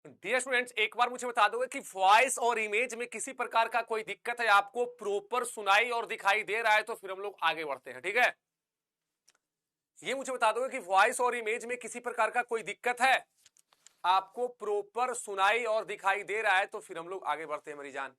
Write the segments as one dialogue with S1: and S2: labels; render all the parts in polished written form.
S1: Dear students, एक बार मुझे बता दोगे कि वॉइस और इमेज में किसी प्रकार का कोई दिक्कत है, आपको प्रॉपर सुनाई और दिखाई दे रहा है, तो फिर हम लोग आगे बढ़ते हैं। ठीक है, ये मुझे बता दोगे कि वॉइस और इमेज में किसी प्रकार का कोई दिक्कत है, आपको प्रॉपर सुनाई और दिखाई दे रहा है, तो फिर हम लोग आगे बढ़ते हैं मेरी जान।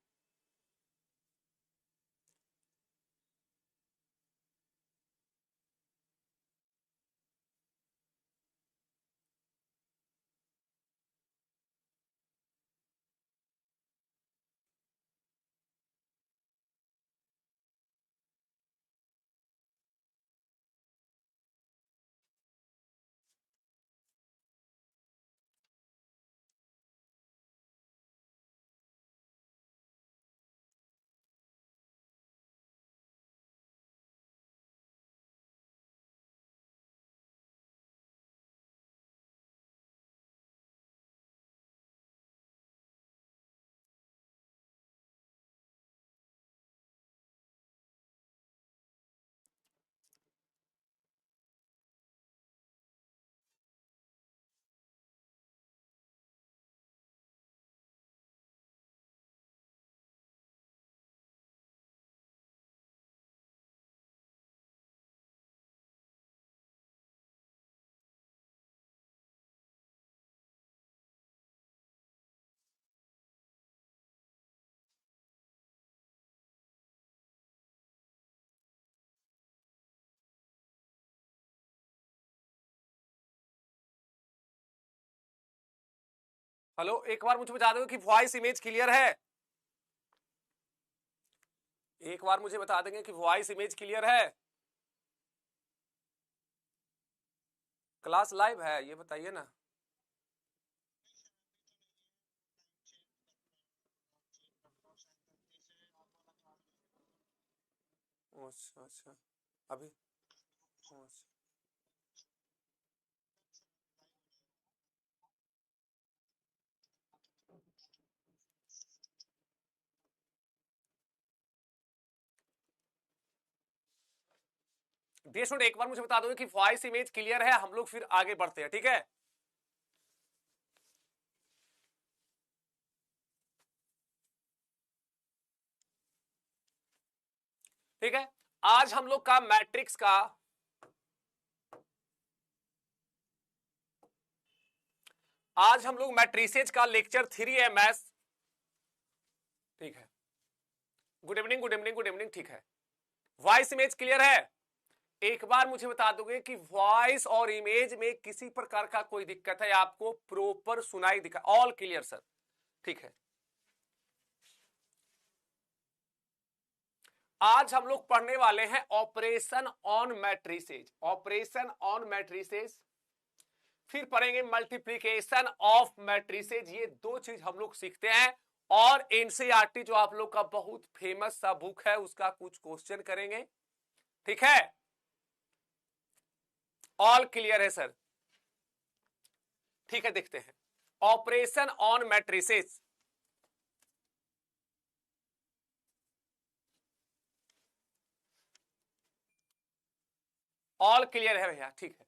S1: हेलो, एक बार मुझे बता दोगे कि वॉइस इमेज क्लियर है? एक बार मुझे बता देंगे कि वॉइस इमेज क्लियर है? क्लास लाइव है, ये बताइए ना। अच्छा अच्छा, अभी अच्छा। डियर स्टूडेंट, एक बार मुझे बता दोगे कि वॉइस इमेज क्लियर है, हम लोग फिर आगे बढ़ते हैं। ठीक है, ठीक है। आज हम लोग का मैट्रिक्स का आज हम लोग मैट्रिसेज का लेक्चर 3 MS। ठीक है, good evening good evening good evening. ठीक है, वॉइस इमेज क्लियर है? एक बार मुझे बता दोगे कि वॉइस और इमेज में किसी प्रकार का कोई दिक्कत है, आपको प्रॉपर सुनाई दिखा? All clear sir. ठीक है, आज हम लोग पढ़ने वाले हैं operation on matrices. Operation on matrices, फिर पढ़ेंगे मल्टीप्लीकेशन ऑफ मैट्रिसेज। ये दो चीज हम लोग सीखते हैं, और एनसीईआरटी जो आप लोग का बहुत फेमस सा बुक है, उसका कुछ क्वेश्चन करेंगे। ठीक है, ऑल क्लियर है सर? ठीक है, देखते हैं operation on matrices. All clear है भैया? ठीक है,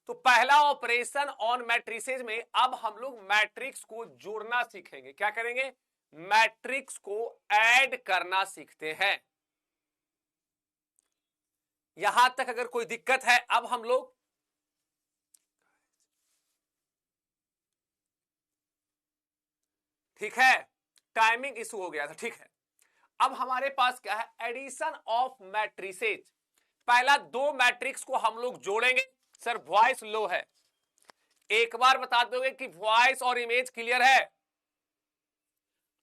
S1: तो पहला ऑपरेशन ऑन मैट्रिसेज में अब हम लोग मैट्रिक्स को जोड़ना सीखेंगे। क्या करेंगे? मैट्रिक्स को ऐड करना सीखते हैं। यहां तक अगर कोई दिक्कत है, अब हम लोग ठीक है, टाइमिंग इशू हो गया था। ठीक है, अब हमारे पास क्या है? Addition of matrices. पहला दो मैट्रिक्स को हम लोग जोड़ेंगे। सर वॉइस लो है, एक बार बता दोगे कि वॉइस और इमेज क्लियर है?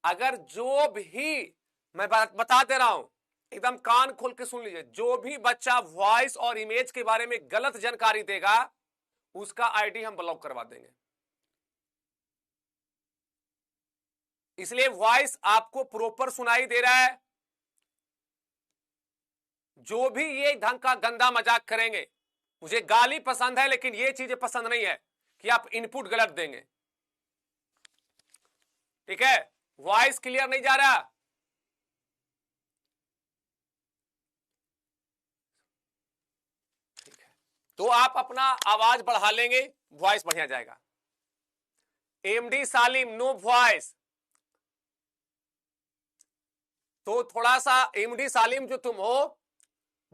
S1: अगर जो भी मैं बता दे रहा हूं, एकदम कान खोल के सुन लीजिए, जो भी बच्चा वॉइस और इमेज के बारे में गलत जानकारी देगा, उसका आईडी हम ब्लॉक करवा देंगे। इसलिए वॉइस आपको प्रॉपर सुनाई दे रहा है। जो भी ये ढंग का गंदा मजाक करेंगे, मुझे गाली पसंद है लेकिन ये चीजें पसंद नहीं है कि आप इनपुट गलत देंगे। ठीक है, वॉइस क्लियर नहीं जा रहा? ठीक है, तो आप अपना आवाज बढ़ा लेंगे, वॉइस बढ़िया जाएगा। एमडी सालिम नो वॉइस। तो थोड़ा सा एमडी सालिम जो तुम हो,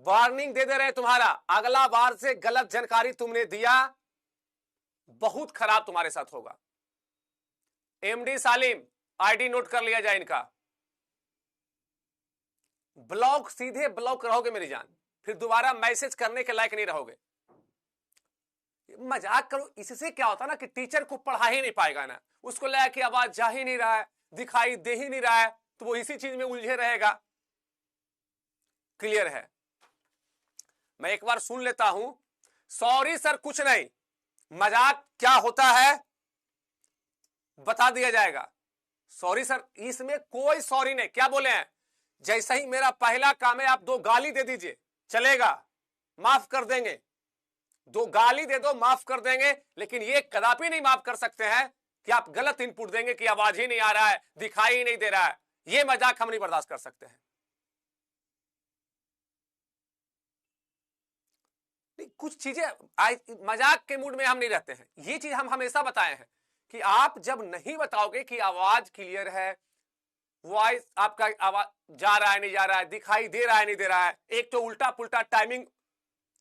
S1: वार्निंग दे रहे तुम्हारा, अगला बार से गलत जानकारी तुमने दिया, बहुत खराब तुम्हारे साथ होगा। एमडी सालिम, आईडी नोट कर लिया जाए इनका। ब्लॉक, सीधे ब्लॉक रहोगे मेरी जान, फिर दोबारा मैसेज करने के लायक नहीं रहोगे। मजाक करो, इससे क्या होता ना कि टीचर को पढ़ा ही नहीं पाएगा ना, उसको लगा कि आवाज जा ही नहीं रहा है, दिखाई दे ही नहीं रहा है, तो वो इसी चीज में उलझे रहेगा। क्लियर है? मैं एक बार सुन लेता हूं। सॉरी सर कुछ नहीं, मजाक क्या होता है बता दिया जाएगा। सॉरी सर, इसमें कोई सॉरी नहीं। क्या बोले हैं? जैसा ही मेरा पहला काम है आप 2 गाली दे दीजिए, चलेगा, माफ कर देंगे। 2 गाली दे दो, माफ कर देंगे। लेकिन ये कदापि नहीं माफ कर सकते हैं कि आप गलत इनपुट देंगे कि आवाज ही नहीं आ रहा है, दिखाई ही नहीं दे रहा है। ये मजाक हम नहीं बर्दाश्त कर सकते हैं। कुछ चीजें मजाक के मूड में हम नहीं रहते हैं। ये चीज हम हमेशा बताए हैं कि आप जब नहीं बताओगे कि आवाज क्लियर है, वॉइस आपका आवाज जा रहा है नहीं जा रहा है, दिखाई दे रहा है नहीं दे रहा है, एक तो उल्टा पुल्टा टाइमिंग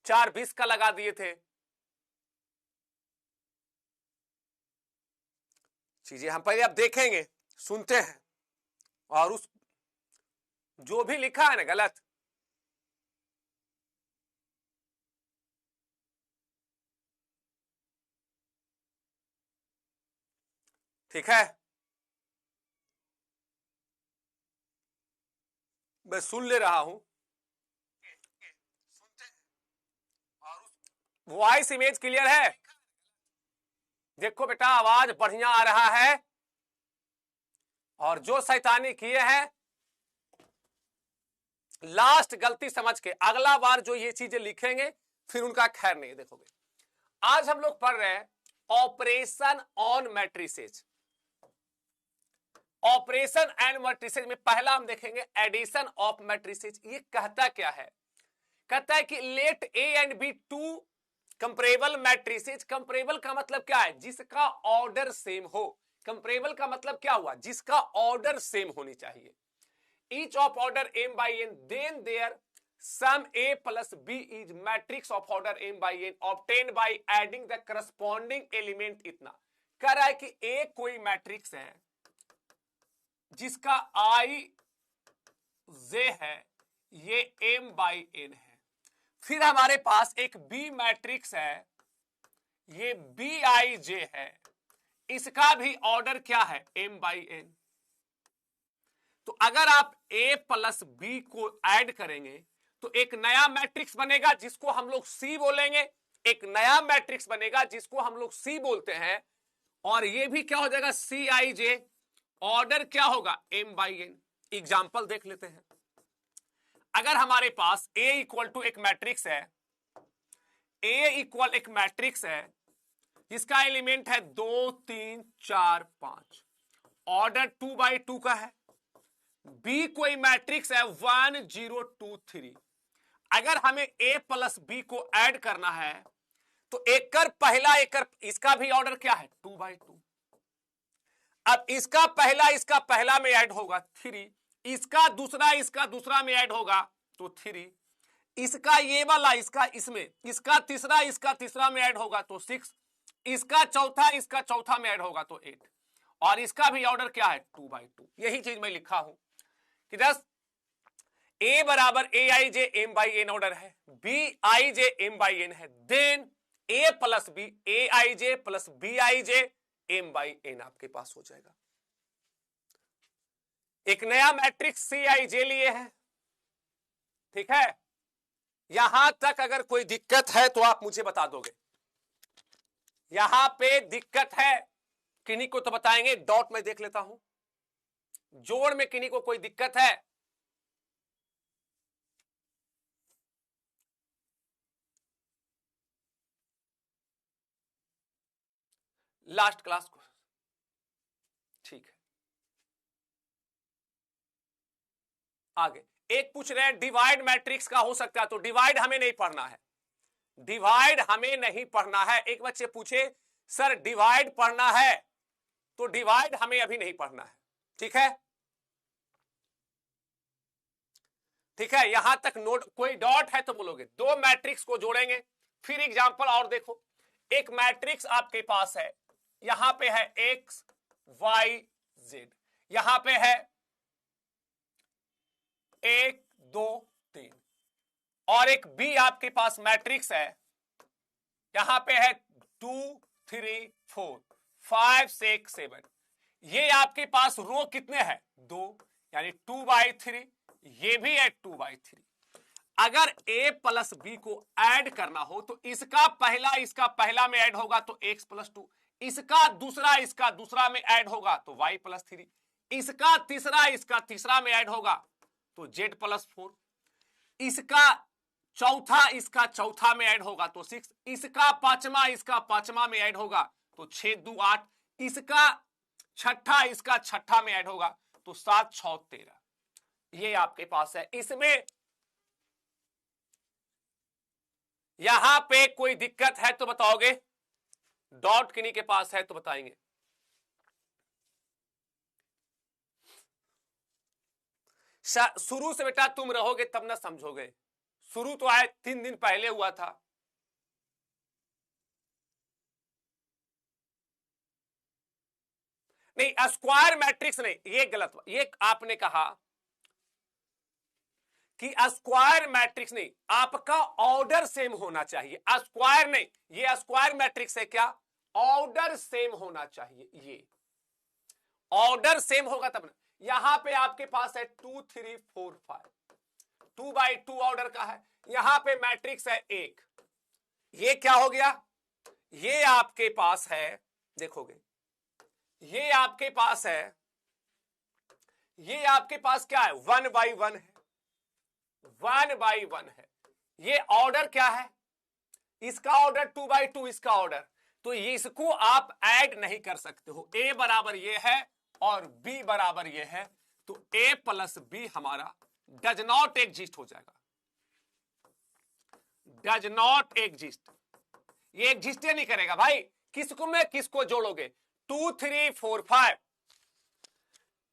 S1: 4:20 का लगा दिए थे, चीजें हम पहले अब देखेंगे, सुनते हैं, और उस जो भी लिखा है ना गलत, ठीक है, मैं सुन ले रहा हूं। वॉइस इमेज क्लियर है? देखो बेटा, आवाज बढ़िया आ रहा है, और जो शैतानी किए हैं लास्ट गलती समझ के अगला बार जो ये चीजें लिखेंगे फिर उनका खैर नहीं देखोगे। आज हम लोग पढ़ रहे हैं operation on matrices. Operation and matrices में पहला हम देखेंगे एडिशन ऑफ मैट्रिसेज। ये कहता क्या है? कहता है कि let A and B 2 comparable matrices. Comparable का मतलब क्या है? जिसका ऑर्डर सेम हो। कंपरेबल का मतलब क्या हुआ? जिसका ऑर्डर सेम होनी चाहिए। each of order m by n, then their sum a plus b is matrix of order m by n obtained by adding the corresponding element। इतना कह रहा है कि a कोई मैट्रिक्स है जिसका i j है, ये m by n है। फिर हमारे पास एक b मैट्रिक्स है, ये b i j है, इसका भी ऑर्डर क्या है? m by n। तो अगर आप a प्लस b को ऐड करेंगे तो एक नया मैट्रिक्स बनेगा जिसको हम लोग C बोलेंगे, एक नया मैट्रिक्स बनेगा जिसको हम लोग C बोलते हैं, और ये भी क्या हो जाएगा? Cij। ऑर्डर क्या होगा? m by n। एग्जाम्पल देख लेते हैं। अगर हमारे पास A इक्वल टू एक मैट्रिक्स है, A इक्वल एक मैट्रिक्स है जिसका एलिमेंट है 2 3 4 5, ऑर्डर 2 by 2 का है। B कोई मैट्रिक्स है 1 0 2 3। अगर हमें A प्लस B को ऐड करना है तो एकर पहला एकर, इसका भी ऑर्डर क्या है? 2 by 2। अब इसका पहला में ऐड होगा 3, इसका दूसरा में ऐड होगा तो 3, इसका ये वाला इसमें, इसका तीसरा में ऐड होगा तो 6, इसका चौथा में ऐड होगा तो 8, और इसका भी ऑर्डर क्या है? 2 by 2। यही चीज मैं लिखा हूं कि दस A बराबर A I J M by N order है, B I J M by N है, then A plus B, A I J plus B I J M by N आपके पास हो जाएगा। एक नया मैट्रिक्स C आई जे लिए है, ठीक है? यहां तक अगर कोई दिक्कत है तो आप मुझे बता दोगे। यहां पे दिक्कत है किन्हीं को तो बताएंगे, डॉट में देख लेता हूं। जोड़ में किन्हीं को कोई दिक्कत है? लास्ट क्लास को, ठीक है। आगे एक पूछ रहे हैं डिवाइड मैट्रिक्स का हो सकता है, तो डिवाइड हमें नहीं पढ़ना है, डिवाइड हमें नहीं पढ़ना है। एक बच्चे पूछे सर डिवाइड पढ़ना है, तो डिवाइड हमें अभी नहीं पढ़ना है, ठीक है? ठीक है, यहां तक नोट, कोई डॉट है तो बोलोगे। दो मैट्रिक्स को जोड़ेंगे, फिर एग्जांपल और देखो। एक मैट्रिक्स आपके पास है, यहां पे है एक्स वाई जेड, यहां पे है 1 2 3, और एक बी आपके पास मैट्रिक्स है, यहां पे है 2 3 4 5 6 7। ये आपके पास रो कितने हैं? 2, यानी 2/3। ये भी है 2/3। अगर a प्लस बी को ऐड करना हो तो इसका पहला में ऐड होगा तो x प्लस 2, इसका दूसरा में ऐड होगा तो y प्लस 3, इसका तीसरा में ऐड होगा तो z प्लस 4, इसका चौथा में ऐड होगा तो 6, इसका पांचवा में ऐड होगा तो 6 2 8, इसका छठा में ऐड होगा तो 7 6 13। ये आपके पास है। इसमें यहां पे कोई दिक्कत है तो बताओगे? डॉट किन्हीं के पास है तो बताएंगे। शुरू से बेटा तुम रहोगे तब ना समझोगे। शुरू तो आए 3 दिन पहले हुआ था। नहीं, स्क्वायर मैट्रिक्स नहीं, ये गलत, ये आपने कहा कि स्क्वायर मैट्रिक्स नहीं, आपका ऑर्डर सेम होना चाहिए। स्क्वायर नहीं, ये स्क्वायर मैट्रिक्स है क्या? ऑर्डर सेम होना चाहिए। ये ऑर्डर सेम होगा तब ना। यहां पे आपके पास है 2 3 4 5, 2/2 ऑर्डर का है। यहां पे मैट्रिक्स है 1। ये क्या हो गया? ये आपके पास है, देखोगे, ये आपके पास है, ये आपके पास क्या है? 1/1 है, 1/1 है। ये ऑर्डर क्या है? इसका ऑर्डर 2/2, इसका ऑर्डर, तो ये इसको आप ऐड नहीं कर सकते हो। a बराबर ये है और b बराबर ये है, तो a प्लस बी हमारा डज नॉट एग्जिस्ट हो जाएगा। डज नॉट एग्जिस्ट, ये एग्जिस्ट नहीं करेगा भाई। किसको जोड़ोगे? 2 3 4 5,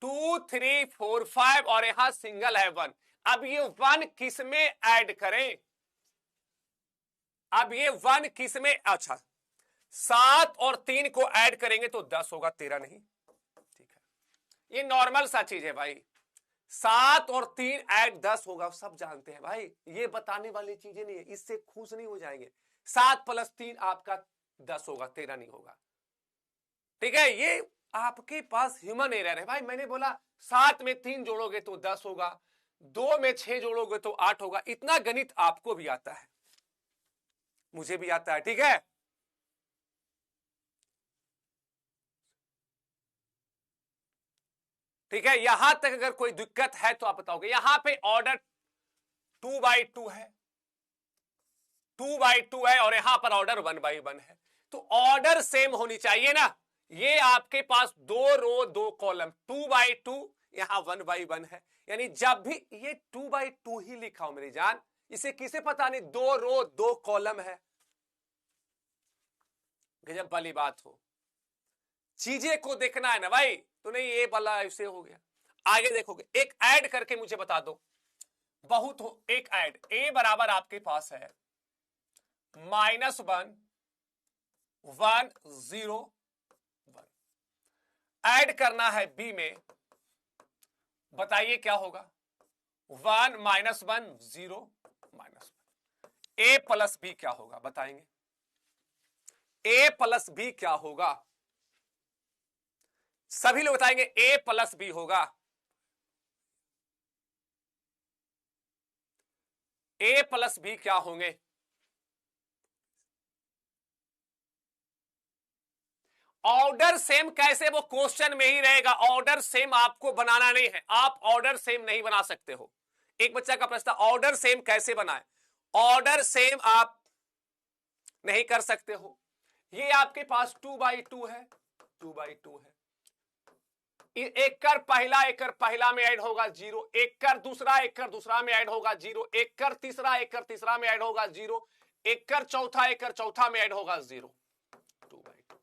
S1: 2 3 4 5 और यहां सिंगल है 1। अब ये 1 किस में ऐड करें? अब ये 1 किस में, अच्छा 7 और 3 को ऐड करेंगे तो 10 होगा, 13 नहीं। ठीक है, ये नॉर्मल सा चीज है भाई। 7 और 3 ऐड 10 होगा, सब जानते हैं भाई। ये बताने वाली चीजें नहीं है, इससे खुश नहीं हो जाएंगे। 7 + 3 आपका 10 होगा, 13 नहीं होगा। ठीक है, ये आपके पास ह्यूमन एरर है भाई। मैंने बोला 7 में 3 जोड़ोगे तो 10 होगा, 2 में 6 जोड़ोगे तो 8 होगा। इतना गणित आपको भी आता है, मुझे भी आता है। ठीक है, ठीक है, यहां तक अगर कोई दिक्कत है तो आप बताओगे। यहां पे ऑर्डर 2/2 है, 2/2 है, और यहां पर ऑर्डर 1/1 है, तो ऑर्डर सेम होनी चाहिए ना। ये आपके पास 2 रो 2 कॉलम, 2/2, यहां 1/1 है, यानी जब भी ये 2/2 ही लिखा हो मेरी जान, इसे किसे पता नहीं 2 रो 2 कॉलम है। गजब वाली बात हो, चीजें को देखना है ना भाई। तो नहीं ये वाला ऐसे हो गया। आगे देखोगे, एक ऐड करके मुझे बता दो, बहुत हो। एक ऐड, a बराबर आपके पास है -1 1 0 1, ऐड करना है b में, बताइए क्या होगा? 1 -1 0 -1। a प्लस b क्या होगा बताएंगे? a प्लस b क्या होगा? सभी लोग बताएंगे a प्लस b होगा। a प्लस b क्या होंगे? ऑर्डर सेम कैसे? वो क्वेश्चन में ही रहेगा। ऑर्डर सेम आपको बनाना नहीं है, आप ऑर्डर सेम नहीं बना सकते हो। एक बच्चा का प्रश्न, ऑर्डर सेम कैसे बनाए? ऑर्डर सेम आप नहीं कर सकते हो। ये आपके पास 2/2 है, 2/2 है। एक कर पहला में ऐड होगा 0, एक कर दूसरा में ऐड होगा 0, एक कर तीसरा में ऐड होगा 0, एक कर चौथा में ऐड होगा 0, 2/2।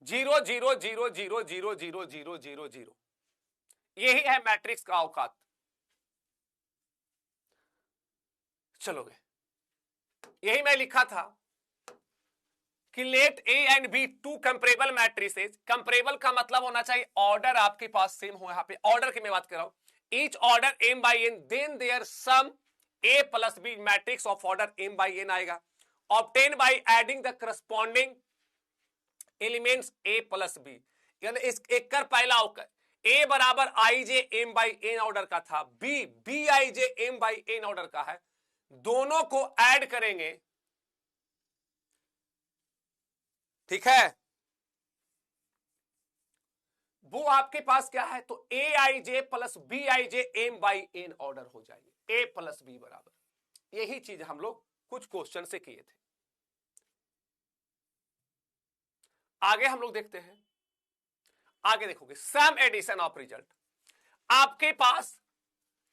S1: 0 0 0 0 0 0 0 0 0। यही है मैट्रिक्स का औकात। चलोगे, यही मैं लिखा था कि let A and B two comparable matrices. Comparable का मतलब होना चाहिए ऑर्डर आपके पास सेम हो। यहां पे ऑर्डर की मैं बात कर रहा हूं। Each order m by n, then there sum a plus B, matrix of order m by n आएगा। Obtain by adding the corresponding elements a plus B, यानी इस एक कर पहला होकर a बराबर I J M by N order का था, b B I J M by N order का है। दोनों को ऐड करेंगे, ठीक है, वो आपके पास क्या है, तो A I J plus B I J M by N order हो जाएंगे। ए प्लस बी बराबर, यही चीज हम लोग कुछ क्वेश्चन से किए थे। आगे हम लोग देखते हैं। आगे देखोगे सम एडिशन ऑफ रिजल्ट। आपके पास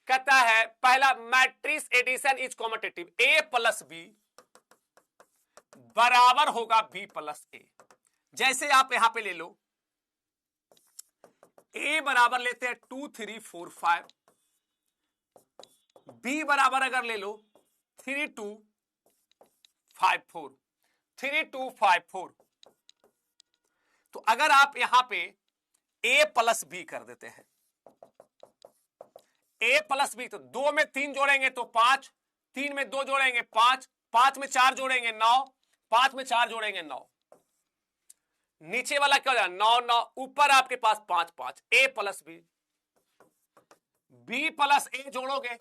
S1: कहता है पहला matrix addition is competitive, A plus B बराबर होगा बी प्लस ए। जैसे आप यहां पे ले लो, ए बराबर लेते हैं 2 3 4 5, बी बराबर अगर ले लो 3 2 5 4, 3 2 5 4। तो अगर आप यहां पे ए प्लस बी कर देते हैं, ए प्लस बी, तो 2 में 3 जोड़ेंगे तो 5, 3 में 2 जोड़ेंगे 5, 5 में 4 जोड़ेंगे 9, 5 में 4 जोड़ेंगे 9। नीचे वाला क्या हो जाएगा 9 9, ऊपर आपके पास 5 5, ए प्लस बी। बी प्लस ए जोड़ोगे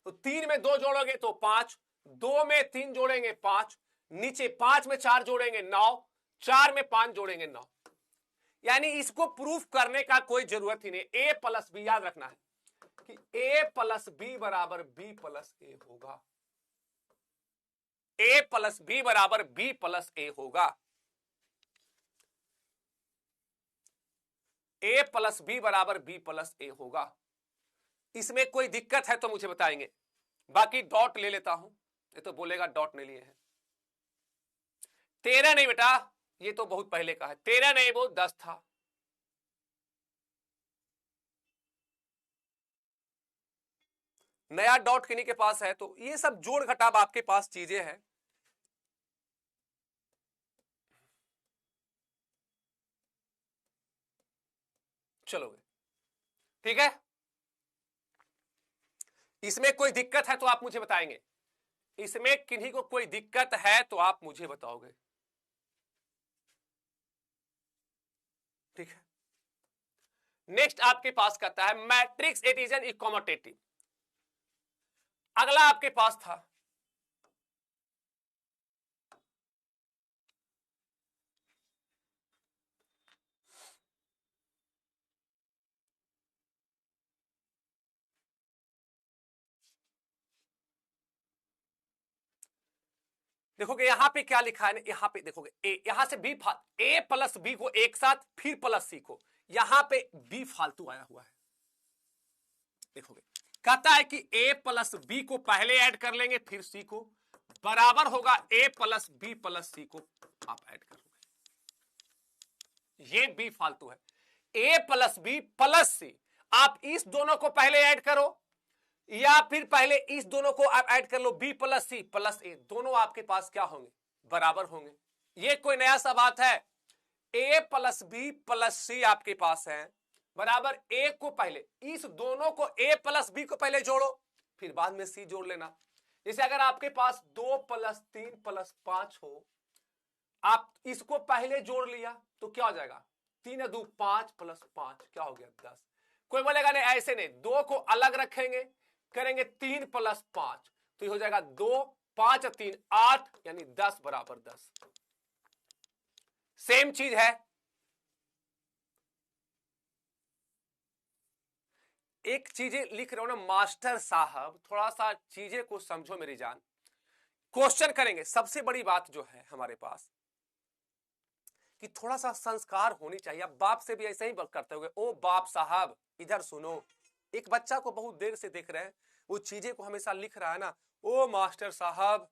S1: तो 3 में 2 जोड़ोगे तो 5, 2 में 3 जोड़ेंगे 5, नीचे 5 में 4 जोड़ेंगे 9, 4 में 5 जोड़ेंगे 9। यानी इसको प्रूफ करने का कोई जरूरत ही नहीं। ए प्लस बी याद रखना है कि ए प्लस बी बराबर बी प्लस ए होगा। ए प्लस बी बराबर बी प्लस ए होगा। ए प्लस बी बराबर बी प्लस ए होगा। इसमें कोई दिक्कत है तो मुझे बताएंगे। बाकी डॉट ले लेता हूं, ये तो बोलेगा डॉट नहीं लिए हैं। 13 नहीं बेटा, ये तो बहुत पहले का है। 13 नहीं, वो 10 था। नया डॉट किन्हीं के पास है, तो ये सब जोड़ घटाव आपके पास चीजें हैं। चलोगे, ठीक है। इसमें कोई दिक्कत है तो आप मुझे बताएंगे। इसमें किन्हीं को कोई दिक्कत है तो आप मुझे बताओगे, ठीक है। नेक्स्ट आपके पास कहता है मैट्रिक्स एडिशन इज कॉम्पिटिटिव। अगला आपके पास था देखोगे यहां पे क्या लिखा है, यहां पे देखोगे ए, यहां से बी, ए प्लस बी को एक साथ, फिर प्लस सी को, यहां पे बी फालतू आया हुआ है। देखोगे कहता है कि ए प्लस बी को पहले ऐड कर लेंगे, फिर सी को, बराबर होगा ए प्लस बी प्लस सी को आप ऐड करोगे। ये बी फालतू है। ए प्लस बी प्लस सी, आप इस दोनों को पहले ऐड करो या फिर पहले इस दोनों को आप ऐड कर लो, बी प्लस सी प्लस ए, दोनों आपके पास क्या होंगे, बराबर होंगे। ये कोई नया सा बात है। ए प्लस बी प्लस सी आपके पास है, बराबर ए को पहले, इस दोनों को ए प्लस बी को पहले जोड़ो, फिर बाद में सी जोड़ लेना। जैसे अगर आपके पास 2 प्लस 3 प्लस 5 हो, आप इसको पहले जोड़ लिया तो क्या हो जाएगा, 3 2 5 प्लस 5 क्या हो गया 10। कोई बोलेगा नहीं ऐसे नहीं, 2 को अलग रखेंगे, करेंगे 3 प्लस 5 तो ये हो जाएगा 2 5 3 8, यानी 10 बराबर 10। सेम चीज है। एक चीजें लिख रहे हो ना मास्टर साहब, थोड़ा सा चीजें को समझो मेरी जान। क्वेश्चन करेंगे, सबसे बड़ी बात जो है हमारे पास कि थोड़ा सा संस्कार होनी चाहिए। अब बाप से भी ऐसे ही करते हुए, ओ बाप साहब इधर सुनो। एक बच्चा को बहुत देर से देख रहे हैं, वो चीजें को हमेशा लिख रहा है ना, ओ मास्टर साहब,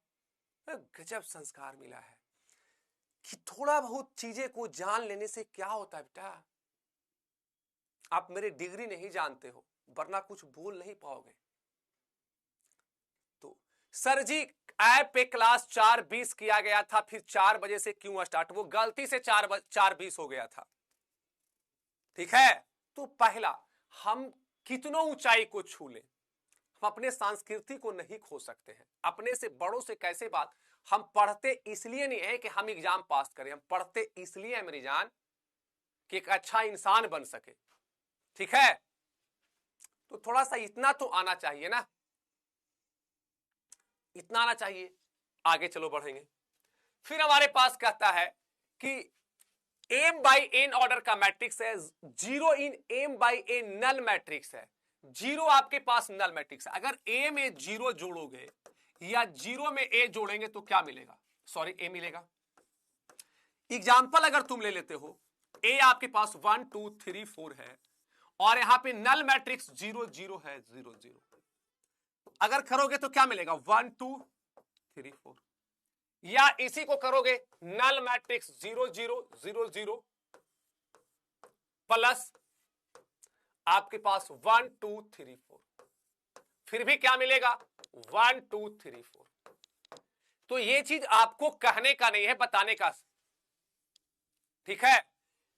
S1: गजब संस्कार मिला है। कि थोड़ा बहुत चीजें को जान लेने से क्या होता है बेटा। आप मेरे डिग्री नहीं जानते हो, वरना कुछ बोल नहीं पाओगे। तो सर जी ऐप पे क्लास 4:20 किया गया था, फिर 4 बजे से क्यों स्टार्ट? वो गलती से 4:20 हो गया था, ठीक है। तो पहला, हम कितनों ऊंचाई को छू लें, हम अपने संस्कृति को नहीं खो सकते हैं। अपने से बड़ों से कैसे बात, हम पढ़ते इसलिए नहीं है कि हम एग्जाम पास करें, हम पढ़ते इसलिए है मेरी जान कि एक अच्छा इंसान बन सके, ठीक है। तो थोड़ा सा इतना तो आना चाहिए ना, इतना आना चाहिए। आगे चलो बढ़ेंगे। फिर हमारे पास कहता है कि एम बाई एन ऑर्डर का मैट्रिक्स है, 0 in M by N null matrix है। 0 आपके पास नल मैट्रिक्स है। अगर ए में 0 जोड़ोगे या 0 में ए जोड़ेंगे तो क्या मिलेगा? सॉरी, ए मिलेगा। एग्जाम्पल अगर तुम ले लेते हो, ए आपके पास 1 2 3 4 है और यहां पे नल मैट्रिक्स 0 0 है, 0 0। अगर करोगे तो क्या मिलेगा? 1 2 3 4। या इसी को करोगे, नल मैट्रिक्स 0 0 0 0 प्लस आपके पास 1 2 3 4, फिर भी क्या मिलेगा? 1 2 3 4। तो ये चीज आपको कहने का नहीं है, बताने का, ठीक है।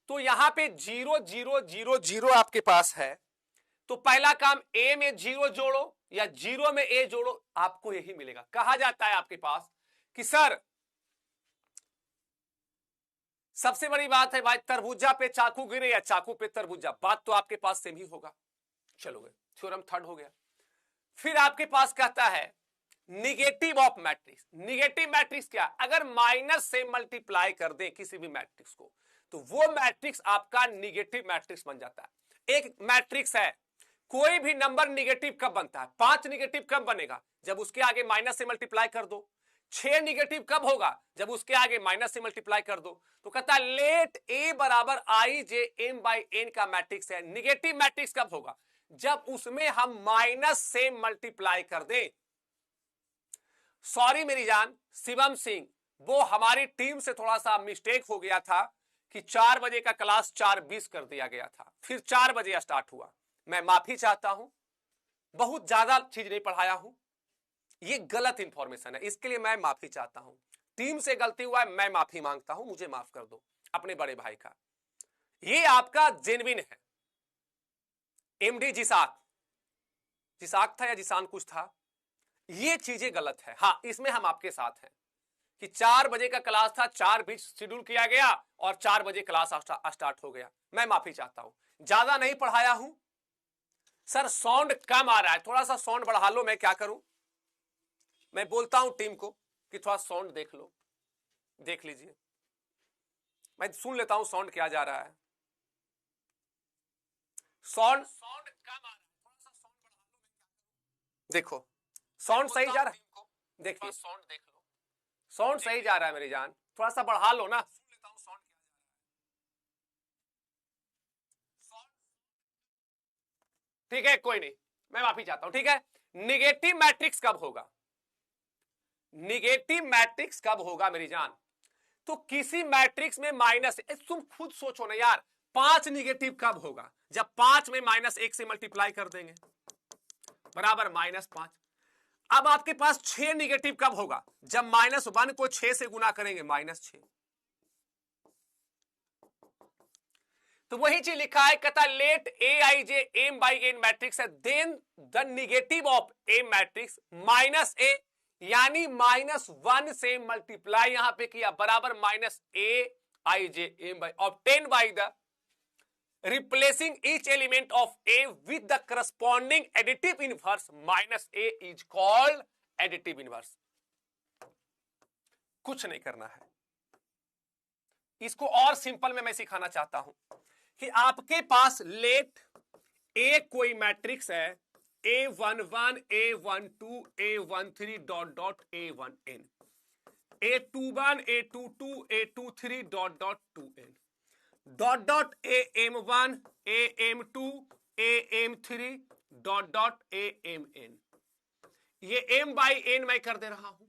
S1: तो यहां पे 0 0 0 0 आपके पास है, तो पहला काम ए में 0 जोड़ो या 0 में ए जोड़ो, आपको यही मिलेगा। कहा जाता है आपके पास कि सर सबसे बड़ी बात है भाई, तरबूजा पे चाकू गिरे या चाकू पे तरबूजा, बात तो आपके पास सेम ही होगा। चलोगे, थ्योरम थर्ड हो गया। फिर आपके पास कहता है negative of matrix. Negative matrix क्या? अगर माइनस से मल्टीप्लाई कर दें किसी भी मैट्रिक्स को, तो वो मैट्रिक्स आपका निगेटिव मैट्रिक्स बन जाता है। एक मैट्रिक्स है, कोई भी नंबर निगेटिव कब बनता है? 5 निगेटिव कब बनेगा? जब उसके आगे माइनस से मल्टीप्लाई कर दो। 6 निगेटिव कब होगा? जब उसके आगे माइनस से मल्टीप्लाई कर दो। तो कहता है लेट ए बराबर I J M by N का मैट्रिक्स है। निगेटिव मैट्रिक्स कब होगा? जब उसमें हम माइनस से मल्टीप्लाई कर दें। सॉरी मेरी जान शिवम सिंह, वो हमारी टीम से थोड़ा सा मिस्टेक हो गया था कि 4 बजे का क्लास 4:20 कर दिया गया था, फिर 4 बजे स्टार्ट हुआ। मैं माफी चाहता हूं, बहुत ज्यादा चीज नहीं पढ़ाया हूं, ये गलत इंफॉर्मेशन है, इसके लिए मैं माफी चाहता हूं। टीम से गलती हुआ है, मैं माफी मांगता हूं, मुझे माफ कर दो अपने बड़े भाई का। ये आपका जेन्युइन है। एमडी जिसाक, जिसाक था या जिसान कुछ था, ये चीजें गलत है। हाँ, इसमें हम आपके साथ हैं कि 4 बजे का क्लास था, 4:20 शेड्यूल किया गया और 4 बजे क्लास स्टार्ट हो गया। मैं माफी चाहता हूं, ज्यादा नहीं पढ़ाया हूं। सर साउंड कम आ रहा है, थोड़ा सा साउंड बढ़ा लो। मैं क्या करूं? मैं बोलता हूं टीम को कि थोड़ा साउंड देख लो, देख लीजिए। मैं सुन लेता हूं साउंड क्या जा रहा है। साउंड कम आ रहा है, थोड़ा सा साउंड बढ़ा लो। देखो साउंड सही जा रहा है, देखिए साउंड देख लो, साउंड सही जा रहा है मेरी जान, थोड़ा सा बढ़ा लो ना। सुन लेता हूं साउंड क्या जा रहा है। ठीक है, कोई नहीं, मैं माफी चाहता हूं, ठीक है। निगेटिव मैट्रिक्स कब होगा? निगेटिव मैट्रिक्स कब होगा मेरी जान? तो किसी मैट्रिक्स में माइनस, तुम खुद सोचो ना यार, 5 निगेटिव कब होगा? जब 5 में -1 से मल्टीप्लाई कर देंगे, बराबर -5। अब आपके पास 6 निगेटिव कब होगा? जब -1 को 6 से गुना करेंगे, -6। तो वही चीज लिखा है, कहता let A I J M by N matrix है, then the negative of A matrix -a, यानी -1 से मल्टीप्लाई यहां पे किया, बराबर -a I J M by obtain by the replacing each element of A with the corresponding additive inverse -a is called additive inverse। कुछ नहीं करना है, इसको और सिंपल में मैं सिखाना चाहता हूं कि आपके पास लेट ए कोई मैट्रिक्स है, A11 A12 A13 dot dot A1n, A21 A22 A23 dot dot 2n, dot dot AM1 AM2 AM3 dot dot AMN। ये m बाई n मैं कर दे रहा हूं,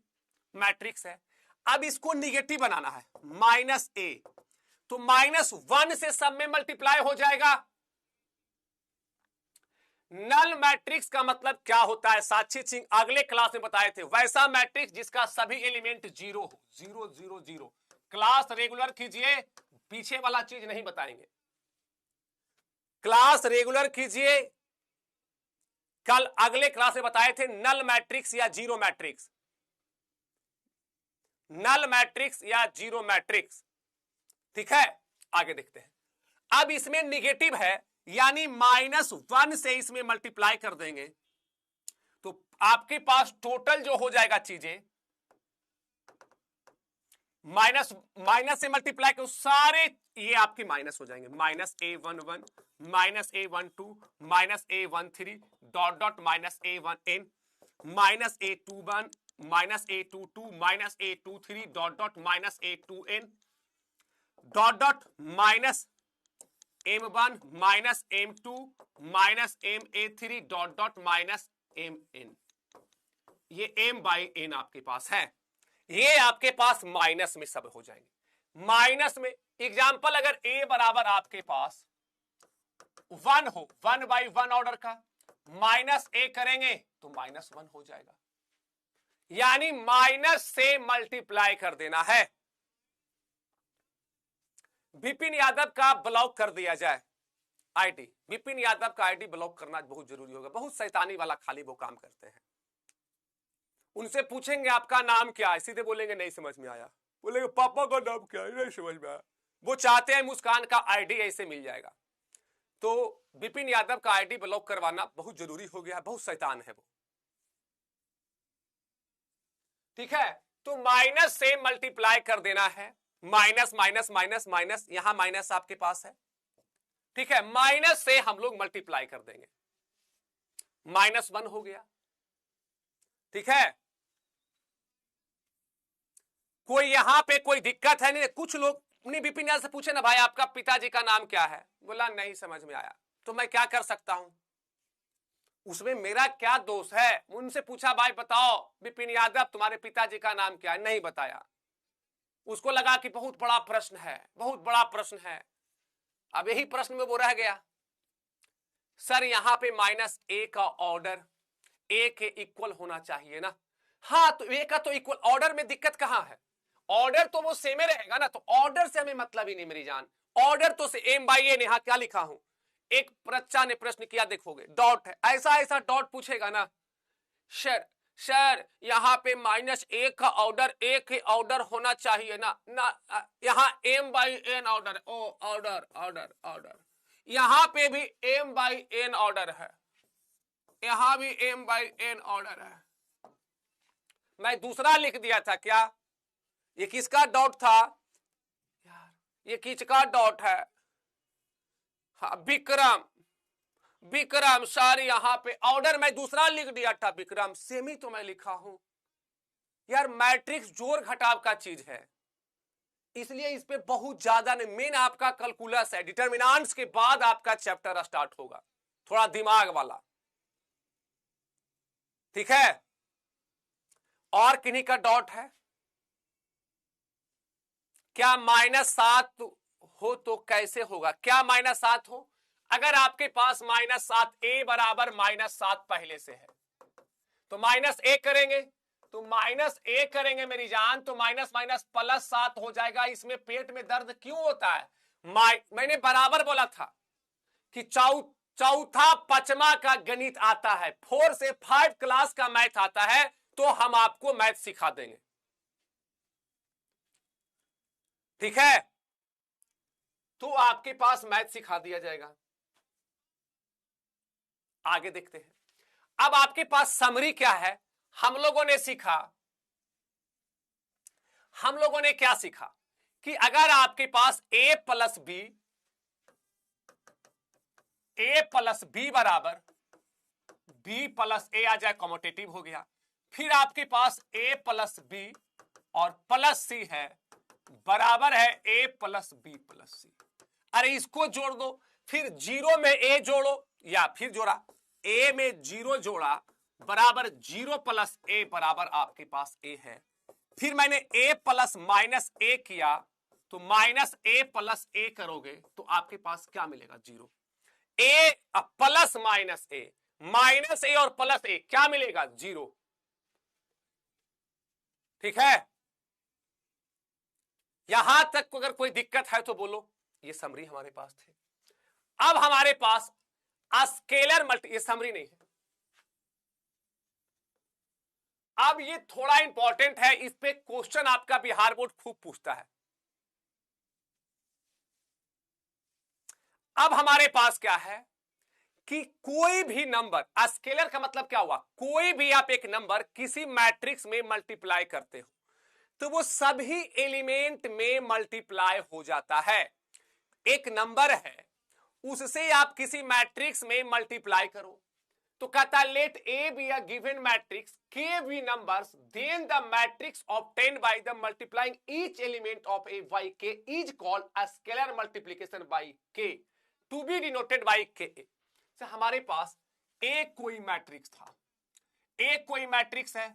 S1: मैट्रिक्स है। अब इसको निगेटिव बनाना है, माइनस ए, तो -1 से सब में मल्टीप्लाई हो जाएगा। नल मैट्रिक्स का मतलब क्या होता है, साक्षी सिंह अगले क्लास में बताए थे, वैसा मैट्रिक्स जिसका सभी एलिमेंट 0 हो, 0 0 0। क्लास रेगुलर कीजिए, पीछे वाला चीज नहीं बताएंगे, क्लास रेगुलर कीजिए। कल अगले क्लास में बताए थे नल मैट्रिक्स या जीरो मैट्रिक्स, नल मैट्रिक्स या जीरो मैट्रिक्स, ठीक है। आगे देखते हैं, अब इसमें निगेटिव है, यानी -1 से इसमें मल्टीप्लाई कर देंगे तो आपके पास टोटल जो हो जाएगा चीजें, माइनस से मल्टीप्लाई करो सारे, ये आपके माइनस हो जाएंगे, -a11 -a12 -a13 dot dot -a1n -a21 -a22 -a23 dot dot -a2n dot dot -m1 -m2 -ma3 dot dot -mn। ये m/n आपके पास है, ये आपके पास माइनस में सब हो जाएंगे। माइनस में एग्जांपल, अगर a बराबर आपके पास 1 हो, 1/1 ऑर्डर का, -a करेंगे तो -1 हो जाएगा, यानी माइनस से मल्टीप्लाई कर देना है। विपिन यादव का ब्लॉक कर दिया जाए आईडी, विपिन यादव का आईडी ब्लॉक करना बहुत जरूरी होगा, बहुत शैतानी वाला खाली वो काम करते हैं। उनसे पूछेंगे आपका नाम क्या है, सीधे बोलेंगे नहीं समझ में आया, बोलेंगे पापा का नाम क्या है, नहीं समझ में आया। वो चाहते हैं मुस्कान का आईडी ऐसे मिल जाएगा, तो विपिन यादव का आईडी ब्लॉक करवाना बहुत जरूरी हो गया, बहुत शैतान है वो, ठीक है। तो माइनस से मल्टीप्लाई कर देना है, माइनस माइनस माइनस माइनस, यहां माइनस आपके पास है, ठीक है। माइनस से हम लोग मल्टीप्लाई कर देंगे, -1 हो गया, ठीक है। कोई यहां पे कोई दिक्कत है नहीं? कुछ लोग अपनी विपिन यादव से पूछे ना, भाई आपका पिताजी का नाम क्या है, बोला नहीं समझ में आया, तो मैं क्या कर सकता हूं, उसमें मेरा क्या दोष है। उनसे पूछा भाई बताओ विपिन यादव तुम्हारे पिताजी का नाम क्या है, नहीं बताया, उसको लगा कि बहुत बड़ा प्रश्न है, बहुत बड़ा प्रश्न है। अब यही प्रश्न में वो रह गया, सर यहां पे -a का ऑर्डर a के इक्वल होना चाहिए ना। हाँ, तो a का तो इक्वल, ऑर्डर में दिक्कत कहां है, ऑर्डर तो वो सेम ही रहेगा ना, तो ऑर्डर से हमें मतलब ही नहीं मेरी जान, ऑर्डर तो से m/n। यहां क्या लिखा हूं, एक बच्चा ने प्रश्न किया, देखोगे डॉट है, ऐसा ऐसा डॉट पूछेगा ना, सर यहां पे -a का ऑर्डर a के ऑर्डर होना चाहिए ना, यहां m/n ऑर्डर, ओ ऑर्डर ऑर्डर ऑर्डर, यहां पे भी m/n ऑर्डर है, यहां भी m/n ऑर्डर है। मैं दूसरा लिख दिया था क्या, ये किसका डॉट था यार, ये किसका डॉट है, हाँ विक्रम सर यहां पे ऑर्डर मैं दूसरा लिख दिया था, विक्रम सेम ही तो मैं लिखा हूं यार। मैट्रिक्स जोड़ घटाव का चीज है, इसलिए इस पे बहुत ज्यादा नहीं, मेन आपका कैलकुलस है, डिटरमिनेंट्स के बाद आपका चैप्टर स्टार्ट होगा, थोड़ा दिमाग वाला, ठीक है। और किन्हीं का डॉट है क्या, -7 हो तो कैसे होगा, क्या -7 हो, अगर आपके पास -7, a बराबर -7 पहले से है तो -a करेंगे, तो -a करेंगे मेरी जान, तो माइनस माइनस +7 हो जाएगा। इसमें पेट में दर्द क्यों होता है, मैंने बराबर बोला था कि चौथा पचमा का गणित आता है, 4 से 5 क्लास का मैथ आता है, तो हम आपको मैथ सिखा देंगे, ठीक है। तो आपके पास मैथ सिखा दिया जाएगा। आगे देखते हैं, अब आपके पास समरी क्या है, हम लोगों ने क्या सीखा कि अगर आपके पास a प्लस b बराबर b प्लस a आ जाए, कॉमोटेटिव हो गया, फिर आपके पास a प्लस b और प्लस c है, बराबर है a plus b plus c। अरे इसको जोड़ दो, फिर 0 में a जोड़ो, या फिर जोड़ा a में 0 जोड़ा, बराबर 0 प्लस a बराबर आपके पास a है, फिर मैंने a प्लस माइनस a किया, तो माइनस a प्लस a करोगे तो आपके पास क्या मिलेगा? 0। a plus minus a, minus a और प्लस a क्या मिलेगा? 0। ठीक है, यहां तक अगर कोई दिक्कत है तो बोलो। ये समरी हमारे पास थे। अब हमारे पास स्केलर मल्टी, ये समरी नहीं है। अब ये थोड़ा इंपॉर्टेंट है, इस पे क्वेश्चन आपका बिहार बोर्ड खूब पूछता है। अब हमारे पास क्या है कि कोई भी नंबर, स्केलर का मतलब क्या हुआ? कोई भी आप एक नंबर किसी मैट्रिक्स में मल्टीप्लाई करते हो तो वो सभी एलिमेंट में मल्टीप्लाई हो जाता है। एक नंबर है, उससे आप किसी मैट्रिक्स में मल्टीप्लाई करो तो कहता है let A be a given matrix k be numbers, then the matrix obtained by the multiplying each element of A by k is called a scalar multiplication by k to be denoted by k. हमारे पास एक कोई matrix था, एक कोई matrix है,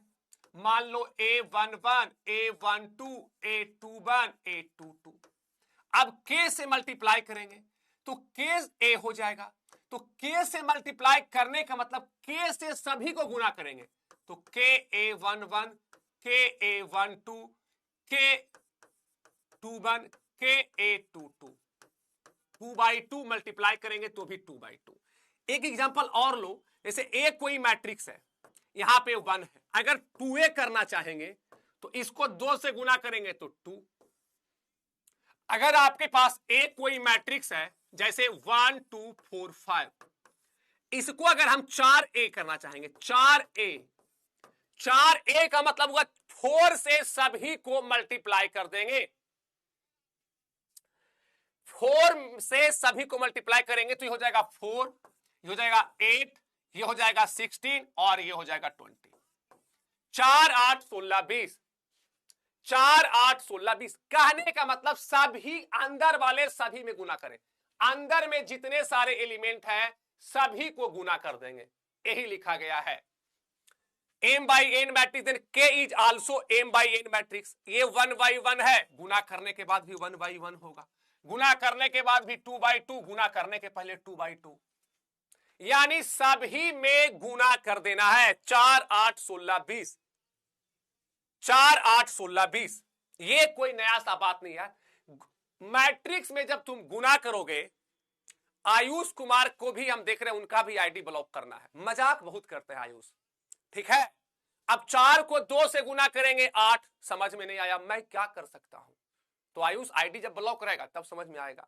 S1: मान लो A11, A12, A21, A22। अब K से मल्टीप्लाई करेंगे तो K A हो जाएगा, तो K से मल्टीप्लाई करने का मतलब K से सभी को गुना करेंगे तो KA11, KA12, K21, KA22, 2/2 multiply करेंगे तो भी 2/2। एक एग्जांपल और लो, जैसे एक कोई मैट्रिक्स है, यहां पे 1 है, अगर 2a करना चाहेंगे तो इसको 2 से गुना करेंगे तो 2। अगर आपके पास एक कोई मैट्रिक्स है जैसे 1 2 4 5, इसको अगर हम 4a करना चाहेंगे, 4a का मतलब हुआ 4 से सभी को मल्टीप्लाई कर देंगे। 4 से सभी को मल्टीप्लाई करेंगे तो ये हो जाएगा 4, ये हो जाएगा 8, ये हो जाएगा 16 और ये हो जाएगा 20। 4 8 16 20, 4 8 16 20। कहने का मतलब सभी अंदर वाले सभी में गुना करें, अंदर में जितने सारे एलिमेंट हैं सभी को गुना कर देंगे, यही लिखा गया है। m by n matrix, then k is also m by n matrix. ये 1/1 है, गुना करने के बाद भी 1/1 होगा, गुना करने के बाद भी 2/2, गुना करने के पहले 2/2, यानी सभी में गुना कर देना है। 4 8 16 20, 4 8 16 20। ये कोई नया सा बात नहीं है। मैट्रिक्स में जब तुम गुना करोगे, आयुष कुमार को भी हम देख रहे हैं, उनका भी आईडी ब्लॉक करना है, मजाक बहुत करते हैं आयुष। ठीक है, अब 4 को 2 से गुना करेंगे 8, समझ में नहीं आया, मैं क्या कर सकता हूं? तो आयुष आईडी जब ब्लॉक रहेगा तब समझ में आएगा।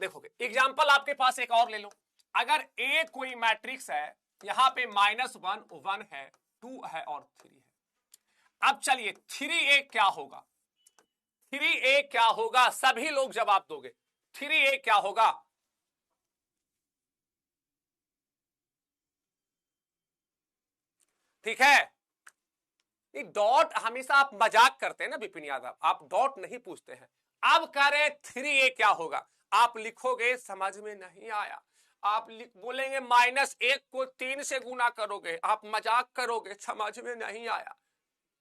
S1: देखोगे एग्जाम्पल आपके पास एक और ले लो, अगर ए कोई मैट्रिक्स है, यहां पे -1 1 है, 2 है और 3 है। अब चलिए 3a क्या होगा? 3a क्या होगा? सभी लोग जवाब दोगे। 3a क्या होगा? ठीक है, डॉट हमेशा आप मजाक करते हैं ना विपिन यादव, आप डॉट नहीं पूछते हैं। अब कह रहे 3a क्या होगा? आप लिखोगे समझ में नहीं आया, आप बोलेंगे -1 को 3 से गुना करोगे, आप मजाक करोगे, समझ में नहीं आया,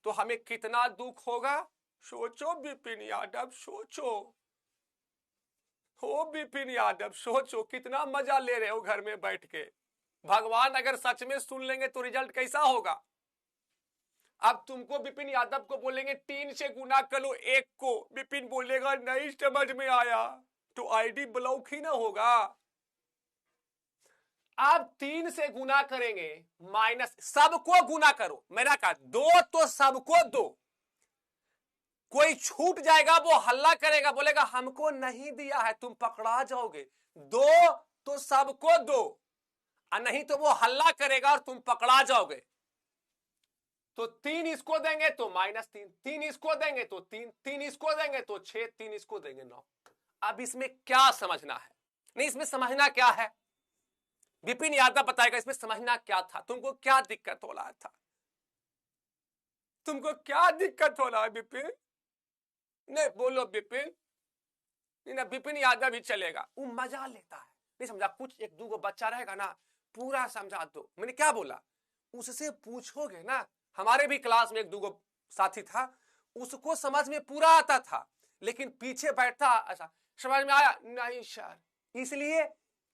S1: तो हमें कितना दुख होगा? सोचो विपिन यादव, सोचो हो विपिन यादव, सोचो कितना मजा ले रहे हो घर में बैठ के। भगवान अगर सच में सुन लेंगे तो रिजल्ट कैसा होगा? अब तुमको विपिन यादव को बोलेंगे 3 से गुना करो 1 को, विपिन बोलेगा नहीं समझ में आया, तो आईडी ब्लॉक ही ना होगा। अब 3 से गुना करेंगे, माइनस, सबको गुना करो, मैंने कहा 2 तो सबको दो, कोई छूट जाएगा वो हल्ला करेगा, बोलेगा हमको नहीं दिया है, तुम पकड़ा जाओगे। 2 तो सबको दो, और नहीं तो वो हल्ला करेगा और तुम पकड़ा जाओगे। तो 3 इसको देंगे तो -3, 3 इसको देंगे तो 3, 3 इसको देंगे तो 6, 3 इसको देंगे 9। अब इसमें क्या समझना है? नहीं, इसमें समझना क्या है विपिन यादव बताएगा, इसमें समझना क्या था? तुमको क्या दिक्कत हो रहा था? तुमको क्या दिक्कत हो रहा है विपिन? नहीं बोलो विपिन, नहीं ना, विपिन यादव भी चलेगा, वो मजा लेता है। नहीं समझा? कुछ 1 2 बच्चा रहेगा ना, पूरा समझा दो। मैंने क्या बोला? उससे पूछोगे ना हमारे भी क्लास में एक दूगो साथी था, उसको समझ में पूरा आता था, लेकिन पीछे बैठता, अच्छा समझ में आया नहीं सर, इसलिए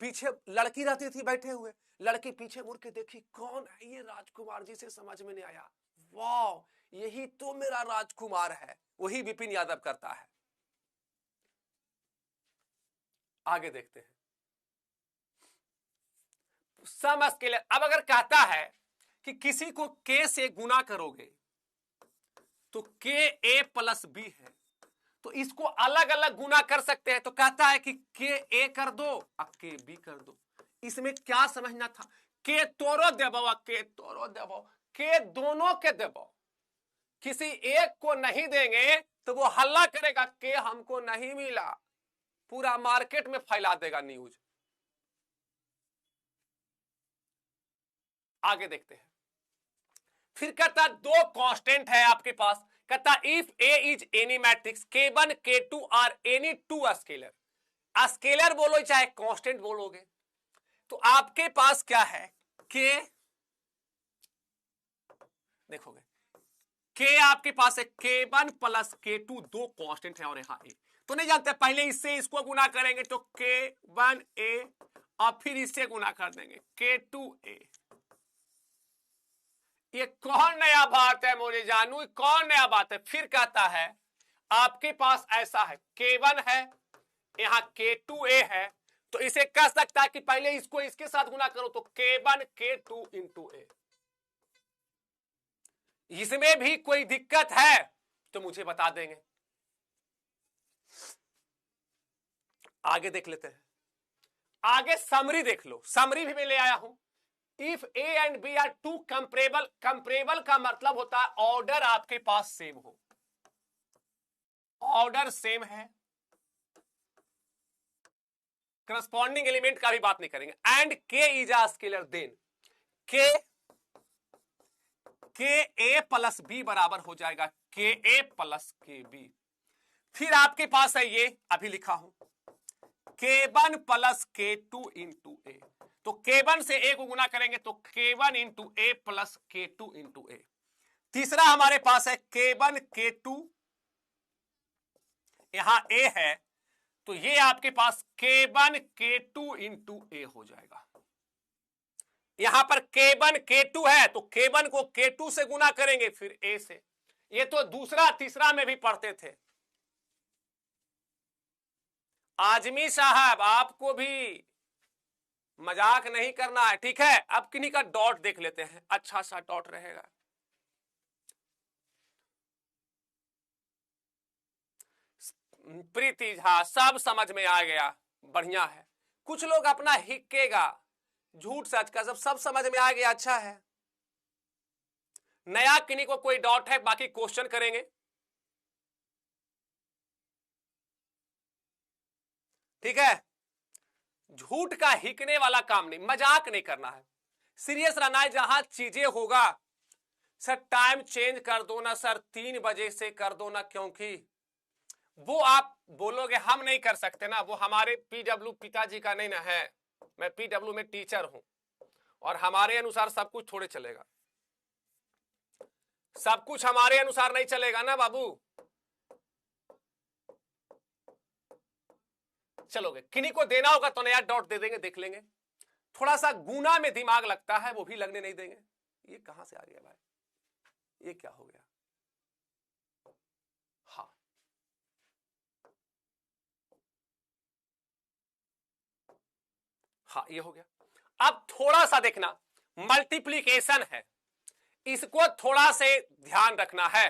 S1: पीछे लड़की रहती थी बैठे हुए, लड़की पीछे मुड़ के देखी, कौन है ये राजकुमार जी से समझ में नहीं आया, वाह यही तो मेरा राजकुमार है, वही विपिन यादव करता है। आगे देखते हैं सम स्केलर। अब अगर कहता है कि किसी को के से गुना करोगे तो के ए प्लस बी है, तो इसको अलग अलग गुना कर सकते हैं, तो कहता है कि के ए कर दो और के बी कर दो। इसमें क्या समझना था, के तोरो देबो के तोरो देबो, के दोनों के देबो, किसी एक को नहीं देंगे तो वो हल्ला करेगा के हमको नहीं मिला, पूरा मार्केट में फैला देगा न्यूज। आगे देखते हैं, फिर कहता दो कांस्टेंट है आपके पास, कहता if A is any matrix K1 K2 are any two scalar, scalar बोलो चाहे कांस्टेंट बोलोगे, तो आपके पास क्या है के, देखोगे के आपके पास है K1 प्लस K2, दो कांस्टेंट है और यहां ए, तो नहीं जानते पहले इससे इसको गुना करेंगे तो K1A और फिर इससे गुना कर देंगे K2A। ये कौन नया बात है मोरे जानू, कौन नया बात है। फिर कहता है आपके पास ऐसा है K1 है, यहां K2A है, तो इसे कह सकता है कि पहले इसको इसके साथ गुना करो तो K1 K2 इंटू ए। इसमें भी कोई दिक्कत है तो मुझे बता देंगे। आगे देख लेते हैं, आगे समरी देख लो, समरी भी मैं ले आया हूं। If A and B are two comparable, comparable का मतलब होता है ऑर्डर आपके पास सेम हो, ऑर्डर सेम है, करस्पॉन्डिंग एलिमेंट का भी बात नहीं करेंगे, एंड के इज अ स्केलर, देन के ए प्लस बी बराबर हो जाएगा के ए प्लस के बी। फिर आपके पास है ये अभी लिखा हूं K1 प्लस K2 इंटू ए, तो K1 से ए को गुना करेंगे तो K1 इंटू ए प्लस K2 इंटू ए। तीसरा हमारे पास है K1 K2, यहां ए है तो ये आपके पास K1 K2 इंटू ए हो जाएगा। यहां पर K1 K2 है तो K1 को K2 से गुना करेंगे फिर ए से, ये तो दूसरा तीसरा में भी पढ़ते थे। आजमी साहब आपको भी मजाक नहीं करना है, ठीक है। अब किन्हीं का डॉट देख लेते हैं, अच्छा सा डॉट रहेगा। प्रीति झा सब समझ में आ गया, बढ़िया है। कुछ लोग अपना हिक्केगा, झूठ सच का सब समझ में आ गया, अच्छा है। नया किन्हीं को कोई डॉट है, बाकी क्वेश्चन करेंगे। ठीक है, झूठ का हिकने वाला काम नहीं, मजाक नहीं करना है, सीरियस रहना है। जहां चीजें होगा सर टाइम चेंज कर दो ना सर, 3 बजे से कर दो ना, क्योंकि वो आप बोलोगे हम नहीं कर सकते ना, वो हमारे पीडब्ल्यू पिताजी का नहीं ना है, मैं पीडब्ल्यू में टीचर हूं और हमारे अनुसार सब कुछ थोड़े चलेगा, सब कुछ हमारे अनुसार नहीं चलेगा ना बाबू। चलोगे किन्हीं को देना होगा तो नया डॉट दे देंगे, देख लेंगे। थोड़ा सा गुना में दिमाग लगता है, वो भी लगने नहीं देंगे। ये कहां से आ गया भाई, ये क्या हो गया। हाँ हाँ ये हो गया। अब थोड़ा सा देखना, मल्टीप्लीकेशन है, इसको थोड़ा से ध्यान रखना है।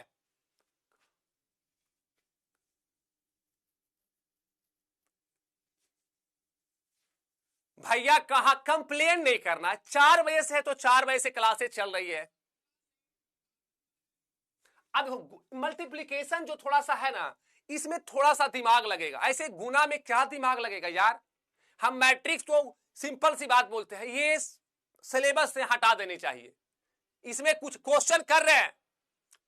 S1: भैया कहां कंप्लेन नहीं करना, 4 बजे से है तो 4 बजे से क्लासेस चल रही है। अब मल्टीप्लीकेशन जो थोड़ा सा है ना, इसमें थोड़ा सा दिमाग लगेगा, ऐसे गुना में क्या दिमाग लगेगा यार। हम मैट्रिक्स तो सिंपल सी बात बोलते हैं, ये सिलेबस से हटा देनी चाहिए। इसमें कुछ क्वेश्चन कर रहे हैं,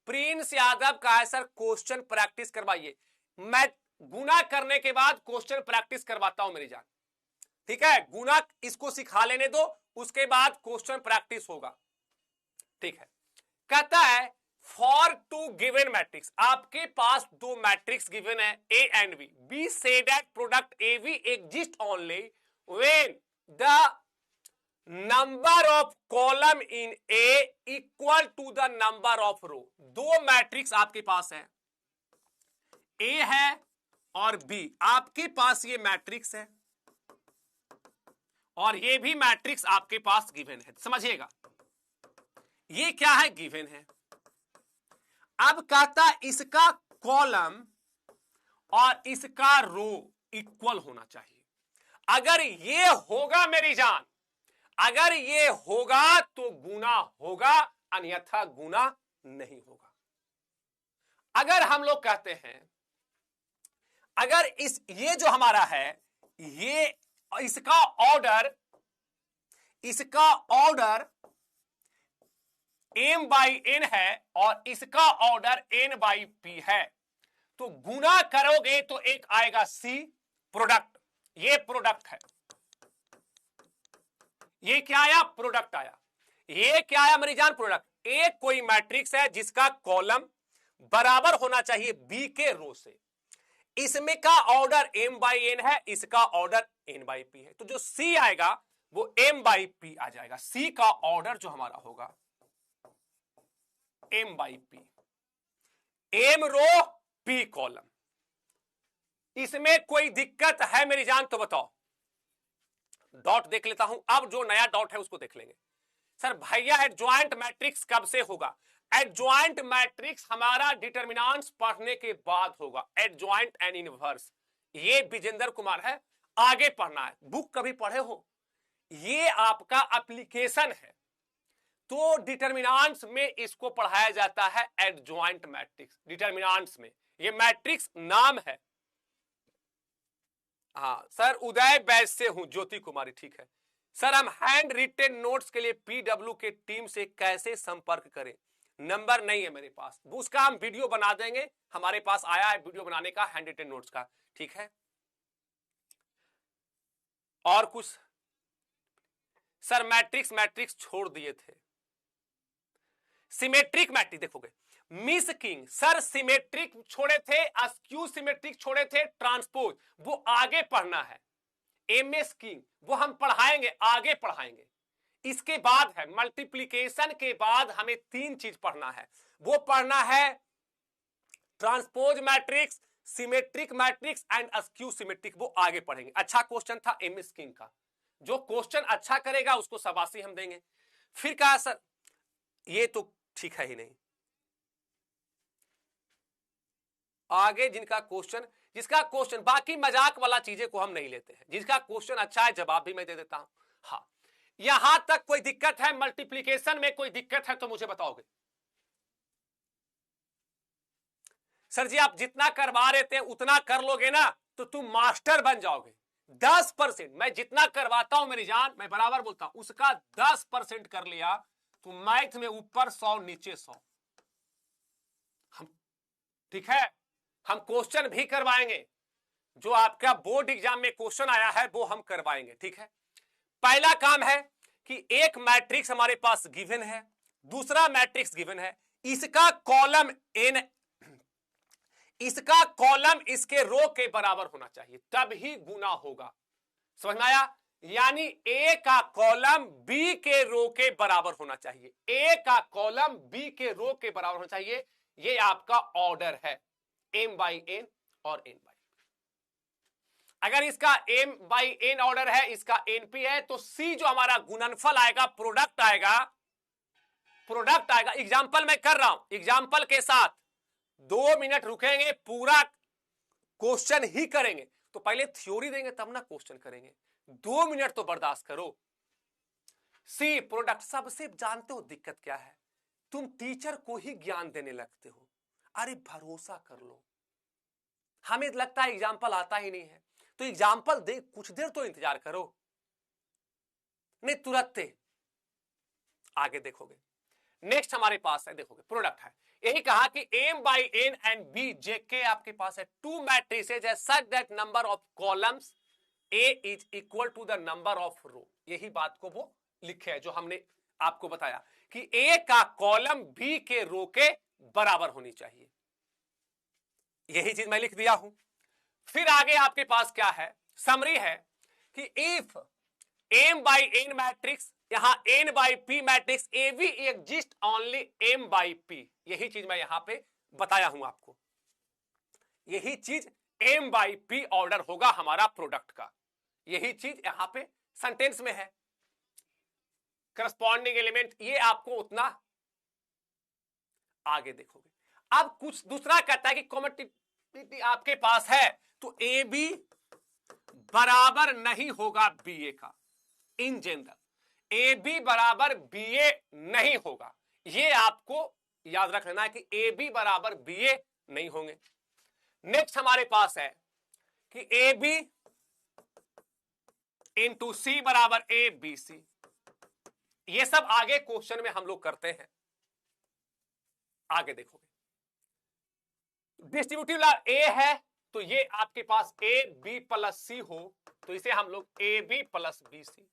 S1: प्रिंस यादव का है सर क्वेश्चन प्रैक्टिस करवाइए। मैं गुना करने के बाद क्वेश्चन प्रैक्टिस करवाता हूं मेरी जान, ठीक है। गुना इसको सिखा लेने दो, उसके बाद क्वेश्चन प्रैक्टिस होगा, ठीक है। कहता है फॉर टू गिवन मैट्रिक्स, आपके पास दो मैट्रिक्स गिवन है ए एंड बी, बी से that product A B exist only when the number of column in A equal to the number of row. दो मैट्रिक्स आपके पास है, ए है और बी, आपके पास ये मैट्रिक्स है और ये भी मैट्रिक्स आपके पास गिवन है। समझिएगा, ये क्या है, गिवन है। अब कहता इसका कॉलम और इसका रो इक्वल होना चाहिए। अगर ये होगा मेरी जान, अगर ये होगा तो गुना होगा, अन्यथा गुना नहीं होगा। अगर हम लोग कहते हैं अगर ये जो हमारा है, ये इसका ऑर्डर m बाई n है और इसका ऑर्डर n बाई p है, तो गुना करोगे तो एक आएगा c प्रोडक्ट, ये प्रोडक्ट है। ये क्या आया, प्रोडक्ट आया। ये क्या आया मेरी जान, प्रोडक्ट। एक कोई मैट्रिक्स है जिसका कॉलम बराबर होना चाहिए b के रो से, इसमें का ऑर्डर m बाई n है, इसका ऑर्डर n बाई p है, तो जो c आएगा वो m बाई p आ जाएगा। c का ऑर्डर जो हमारा होगा m by p, m row p column. इसमें कोई दिक्कत है मेरी जान तो बताओ। डॉट देख लेता हूं, अब जो नया डॉट है उसको देख लेंगे। सर भैया एडजॉइंट मैट्रिक्स कब से होगा? एडजॉइंट मैट्रिक्स हमारा डिटर्मिनेंट्स पढ़ने के बाद होगा। एडजॉइंट एंड इनवर्स, ये विजेंद्र कुमार है, आगे पढ़ना है। बुक कभी पढ़े हो? ये आपका एप्लीकेशन है, तो डिटर्मिनेंट्स में इसको पढ़ाया जाता है एडजॉइंट मैट्रिक्स। डिटर्मिनेंट्स में ये मैट्रिक्स नाम है। हाँ सर, उदय बैच से हूं, ज्योति कुमारी, ठीक है। सर हम हैंड रिटेन नोट्स के लिए पीडब्ल्यू के टीम से कैसे संपर्क करें? नंबर नहीं है मेरे पास, उसका हम वीडियो बना देंगे। हमारे पास आया है वीडियो बनाने का हैंड रिटेन नोट्स का, ठीक है। और कुछ सर? मैट्रिक्स छोड़ दिए थे। सिमेट्रिक मैट्रिक्स देखोगे, मिस किंग सर सिमेट्रिक छोड़े थे, अस्क्यू सिमेट्रिक छोड़े थे, ट्रांसपोज वो आगे पढ़ना है। एमएस किंग वो हम पढ़ाएंगे, आगे पढ़ाएंगे। इसके बाद है मल्टीप्लिकेशन के बाद हमें तीन चीज पढ़ना है। वो पढ़ना है transpose matrix, symmetric matrix and askew symmetric, वो आगे पढ़ेंगे। अच्छा क्वेश्चन था एमएस किंग का, जो क्वेश्चन अच्छा करेगा उसको शाबाशी हम देंगे। फिर कहा सर ये तो ठीक है ही नहीं, आगे जिसका क्वेश्चन बाकी मजाक वाला चीजें को हम नहीं लेते हैं, जिसका क्वेश्चन अच्छा है जवाब भी मैं दे देता हूं। हाँ, यहां तक कोई दिक्कत है? मल्टीप्लिकेशन में कोई दिक्कत है तो मुझे बताओगे। सर जी आप जितना करवा रहे थे उतना कर लोगे ना तो तुम मास्टर बन जाओगे। 10% मैं जितना करवाता हूं मेरी जान, मैं बराबर बोलता हूं, उसका 10% कर लिया तो मैथ में ऊपर 100 नीचे 100। हम ठीक है, हम क्वेश्चन भी करवाएंगे, जो आपका बोर्ड एग्जाम में क्वेश्चन आया है वो हम करवाएंगे, ठीक है। पहला काम है कि एक मैट्रिक्स हमारे पास गिवन है, दूसरा मैट्रिक्स गिवन है, इसका कॉलम n, इसका कॉलम इसके रो के बराबर होना चाहिए, तब ही गुना होगा। समझ में आया? यानी ए का कॉलम बी के रो के बराबर होना चाहिए, ए का कॉलम बी के रो के बराबर होना चाहिए। ये आपका ऑर्डर है m बाई n और n बाई। अगर इसका m बाई n ऑर्डर है, इसका np है, तो c जो हमारा गुणनफल आएगा, प्रोडक्ट आएगा। एग्जाम्पल मैं कर रहा हूं, एग्जाम्पल के साथ 2 मिनट रुकेंगे, पूरा क्वेश्चन ही करेंगे। तो पहले थ्योरी देंगे तब ना क्वेश्चन करेंगे, 2 मिनट तो बर्दाश्त करो। सी प्रोडक्ट, सबसे जानते हो दिक्कत क्या है? तुम टीचर को ही ज्ञान देने लगते हो। अरे भरोसा कर लो, हमें लगता है एग्जाम्पल आता ही नहीं है, तो एग्जाम्पल दे, कुछ देर तो इंतजार करो, नहीं तुरंत आगे देखोगे। नेक्स्ट हमारे पास है, देखोगे प्रोडक्ट है। यही कहा कि m by n and b jk आपके पास है, टू मैट्रिसेज है such that number of columns a is equal to the number of row. यही बात को वो लिखे है जो हमने आपको बताया कि ए का कॉलम बी के रो के बराबर होनी चाहिए, यही चीज मैं लिख दिया हूं। फिर आगे आपके पास क्या है, समरी है कि if m by n matrix, यहां n by p matrix A B exist only m by p, यही चीज मैं यहां पे बताया हूं आपको, यही चीज m by p ऑर्डर होगा हमारा प्रोडक्ट का, यही चीज यहां पे सेंटेंस में है। करस्पॉन्डिंग एलिमेंट ये आपको उतना आगे देखोगे। अब कुछ दूसरा कहता है कि कॉम्पिटिटिविटी आपके पास है तो ए बी बराबर नहीं होगा बी ए का, इन जनरल ए बी बराबर बी ए नहीं होगा, ये आपको याद रख लेना है कि ए बी बराबर बी ए नहीं होंगे। नेक्स्ट हमारे पास है कि ए बी इंटू सी बराबर ए बी सी, ये सब आगे क्वेश्चन में हम लोग करते हैं, आगे देखोगे। डिस्ट्रीब्यूटिव ला ए है तो ये आपके पास ए बी प्लस सी हो तो इसे हम लोग A B plus B C,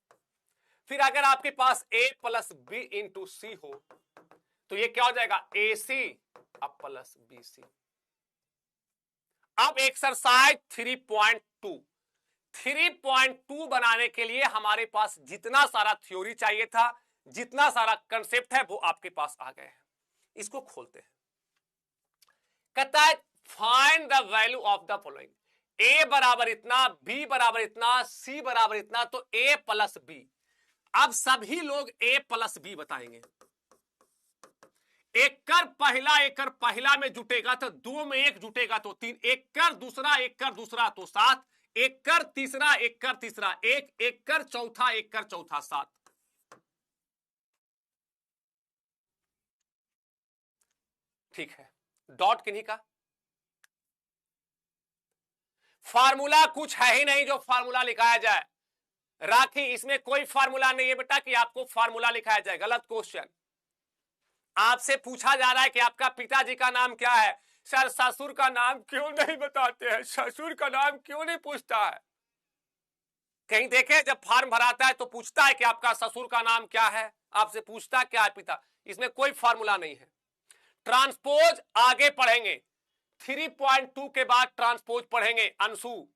S1: फिर अगर आपके पास A plus B into C हो तो ये क्या हो जाएगा ए सी अब प्लस बी सी। अब एक्सरसाइज 3.2 बनाने के लिए हमारे पास जितना सारा थ्योरी चाहिए था, जितना सारा कंसेप्ट है वो आपके पास आ गए हैं। इसको खोलते हैं, कहता है find the value of the following, A बराबर इतना, बी बराबर इतना, सी बराबर इतना, तो ए प्लस बी। अब सभी लोग ए प्लस बी बताएंगे। एक कर पहला में जुटेगा तो 2 में 1 जुटेगा तो 3, एक कर दूसरा तो 7, एक कर तीसरा 1, एक कर चौथा 7। ठीक है, डॉट किन्हीं का फार्मूला कुछ है ही नहीं जो फार्मूला लिखाया जाए। राखी इसमें कोई फार्मूला नहीं है बेटा कि आपको फार्मूला लिखाया जाए, गलत क्वेश्चन। आपसे पूछा जा रहा है कि आपका पिताजी का नाम क्या है, सर ससुर का नाम क्यों नहीं बताते हैं, ससुर का नाम क्यों नहीं पूछता है। कहीं देखे जब फॉर्म भराता है तो पूछता है कि आपका ससुर का नाम क्या है, आपसे पूछता क्या है पिता, इसमें कोई फार्मूला नहीं है। ट्रांसपोज आगे पढ़ेंगे, 3.2 के बाद ट्रांसपोज पढ़ेंगे अंशु,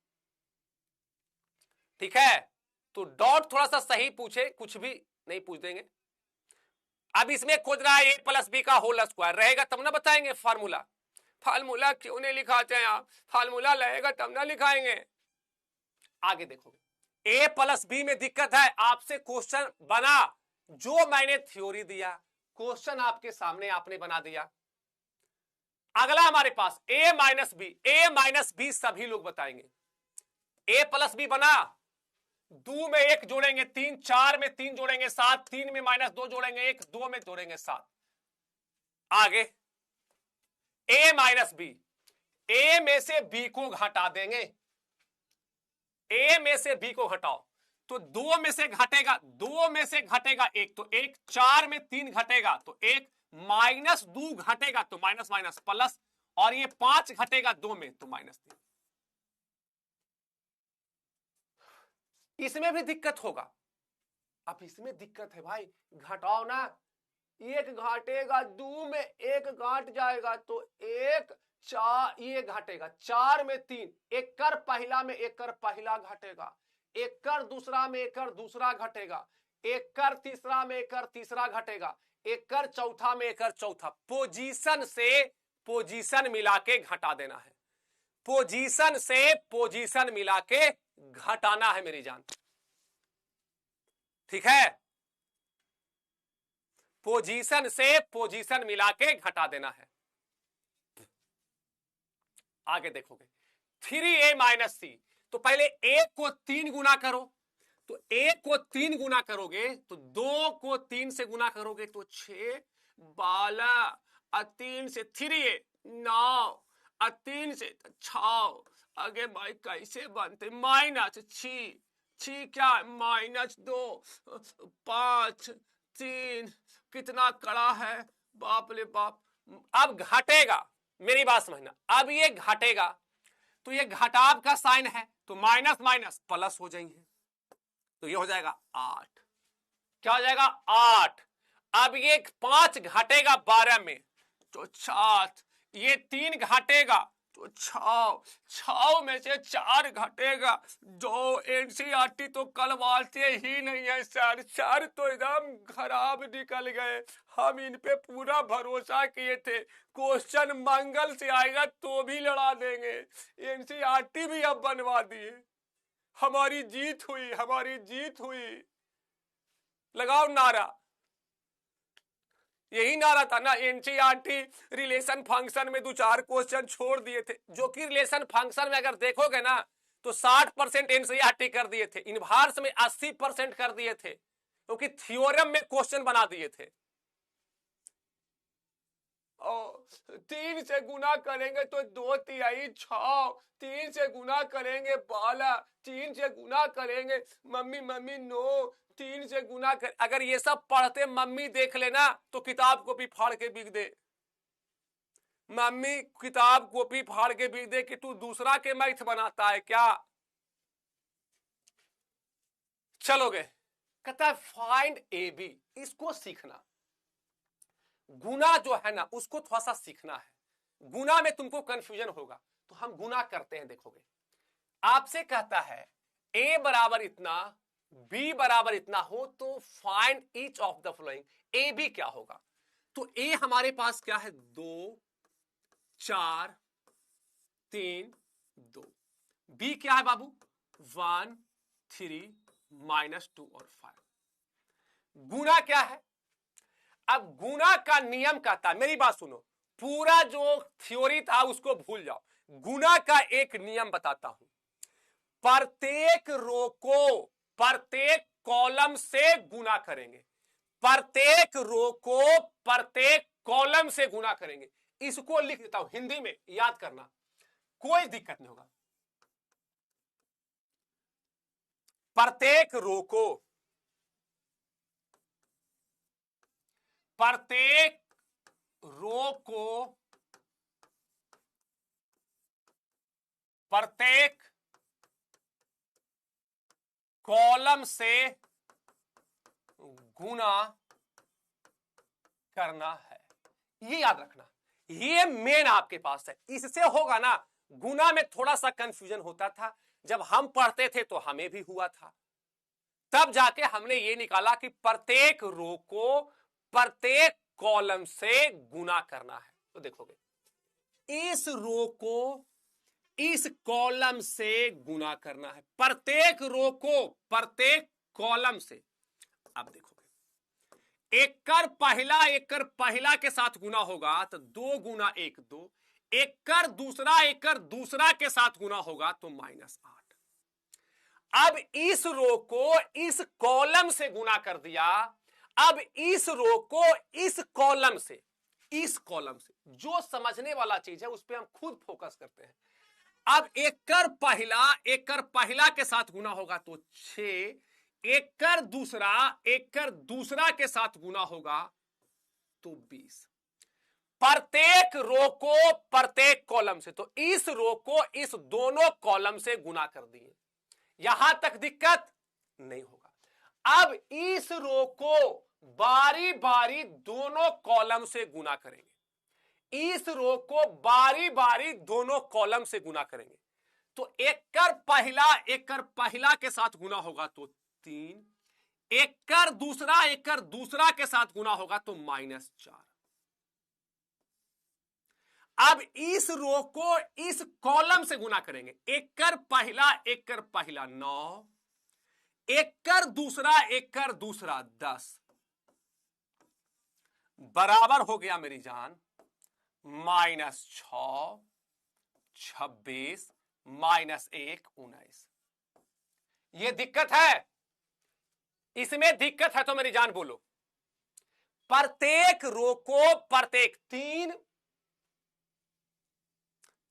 S1: ठीक है। तो डॉट थोड़ा सा सही पूछे, कुछ भी नहीं पूछ देंगे। अब इसमें खोज रहा है ए प्लस बी का होल स्क्वायर, रहेगा तब ना बताएंगे फार्मूला। फार्मूला क्यों नहीं लिखाते हैं आप, फार्मूला रहेगा तब ना लिखाएंगे। आगे देखोगे ए प्लस बी में दिक्कत है, आपसे क्वेश्चन बना, जो मैंने थ्योरी दिया क्वेश्चन आपके सामने आपने बना दिया। अगला हमारे पास ए माइनस बी सभी लोग बताएंगे। ए प्लस बी बना, 2 में 1 जोड़ेंगे 3, 4 में 3 जोड़ेंगे 7, 3 में -2 जोड़ेंगे 1, 2 में जोड़ेंगे 7। आगे ए माइनस बी, ए में से बी को घटा देंगे, ए में से बी को घटाओ तो 2 में से घटेगा 1 तो 1, 4 में 3 घटेगा तो 1, -2 घटेगा तो माइनस माइनस प्लस, और ये 5 घटेगा 2 में तो -3। इसमें भी दिक्कत होगा। अब इसमें दिक्कत है भाई, घटाओ ना, 1 घटेगा 2 में 1 घट जाएगा तो 1, 4 ये घटेगा, 4 में 3, एक कर पहला में एक कर पहला घटेगा, एक कर दूसरा में एक कर दूसरा घटेगा, एक कर तीसरा में एक कर तीसरा घटेगा, एक कर चौथा में एक कर चौथा। पोजीशन से पोजीशन मिला के घटा देना है, पोजीशन से पोजीशन मिला के घटाना है मेरी जान, ठीक है। पोजीशन से पोजीशन मिला के घटा देना है। आगे देखोगे 3a माइनस सी, तो पहले 1 को 3 गुना करो, तो 1 को 3 गुना करोगे तो 2 को 3 से गुना करोगे तो 6, 12, 3 से 3a 9, 3 से 6, आगे भाई कैसे बनते, -6, क्या -2, 5, 3, कितना कड़ा है, बाप रे बाप। अब घटेगा, मेरी बात समझना, अब ये घटेगा तो ये घटाव का साइन है तो माइनस माइनस प्लस हो जाएंगे, तो ये हो जाएगा 8। क्या हो जाएगा 8। अब ये 5 घटेगा 12 में तो 7, ये 3 घटेगा तो 6 में से 4 घटेगा 2। एनसीईआरटी तो कल वालते ही नहीं है सर, सर तो एकदम खराब निकल गए। हम इन पे पूरा भरोसा किए थे, क्वेश्चन मंगल से आएगा तो भी लड़ा देंगे, एनसीईआरटी भी अब बनवा दिए। हमारी जीत हुई, हमारी जीत हुई। लगाओ नारा, यही नारा था ना। एनसीईआरटी रिलेशन फंक्शन में 2-4 क्वेश्चन छोड़ दिए थे, जो कि रिलेशन फंक्शन में अगर देखोगे ना तो 60% एनसीईआरटी कर दिए थे, इनवर्स में 80% कर दिए थे, क्योंकि थ्योरम में क्वेश्चन बना दिए थे। 3 से गुना करेंगे तो 2 तिहाई 6, 3 से गुना करेंगे 12, 3 से गुना करेंगे मम्मी 9, 3 से गुना कर। अगर ये सब पढ़ते मम्मी देख लेना तो किताब कॉपी फाड़ के बिक दे। मम्मी किताब कॉपी फाड़ के बिक दे कि तू दूसरा के मैथ बनाता है क्या। चलोगे, कहता है फाइंड ए बी, इसको सीखना। गुना जो है ना उसको थोड़ा सा सीखना है। गुना में तुमको कंफ्यूजन होगा तो हम गुना करते हैं, देखोगे। आपसे कहता है a बराबर इतना, b बराबर इतना हो तो find each of the following. A B क्या होगा? तो a हमारे पास क्या है? 2, 4, 3, 2। b क्या है बाबू? 1, 3, -2 और 5। गुना क्या है? अब गुना का नियम कहता है, मेरी बात सुनो, पूरा जो थ्योरी था उसको भूल जाओ। गुना का एक नियम बताता हूं। प्रत्येक रो को प्रत्येक कॉलम से गुना करेंगे, प्रत्येक रो को प्रत्येक कॉलम से गुना करेंगे। इसको लिख देता हूं हिंदी में, याद करना, कोई दिक्कत नहीं होगा। प्रत्येक रो को प्रत्येक रो को प्रत्येक कॉलम से गुना करना है। ये याद रखना, ये मेन आपके पास है। इससे होगा ना, गुना में थोड़ा सा कंफ्यूजन होता था, जब हम पढ़ते थे तो हमें भी हुआ था, तब जाके हमने ये निकाला कि प्रत्येक रो को प्रत्येक कॉलम से गुना करना है। तो देखोगे, इस रो को इस कॉलम से गुना करना है, प्रत्येक रो को प्रत्येक कॉलम से। अब देखोगे, एकड़ पहला के साथ गुना होगा तो 2 गुना 1 2, एकड़ दूसरा के साथ गुना होगा तो -8। अब इस रो को इस कॉलम से गुना कर दिया, अब इस रो को इस कॉलम से जो समझने वाला चीज है उस पर हम खुद फोकस करते हैं। अब एकड़ पहला के साथ गुना होगा तो 6, एकड़ दूसरा के साथ गुना होगा तो 20। प्रत्येक रो को प्रत्येक कॉलम से, तो इस रो को इस दोनों कॉलम से गुना कर दिए, यहां तक दिक्कत नहीं होगा। अब इस रो को बारी बारी दोनों कॉलम से गुना करेंगे, इस रो को बारी बारी दोनों कॉलम से गुना करेंगे। तो एकड़ पहला के साथ गुना होगा तो 3, एकड़ दूसरा के साथ गुना होगा तो -4। अब इस रो को इस कॉलम से गुना करेंगे, एकड़ पहला 9, एकड़ दूसरा 10, बराबर हो गया मेरी जान -6, 26, -1, 19। ये दिक्कत है, इसमें दिक्कत है तो मेरी जान बोलो। प्रत्येक रो को प्रत्येक 3,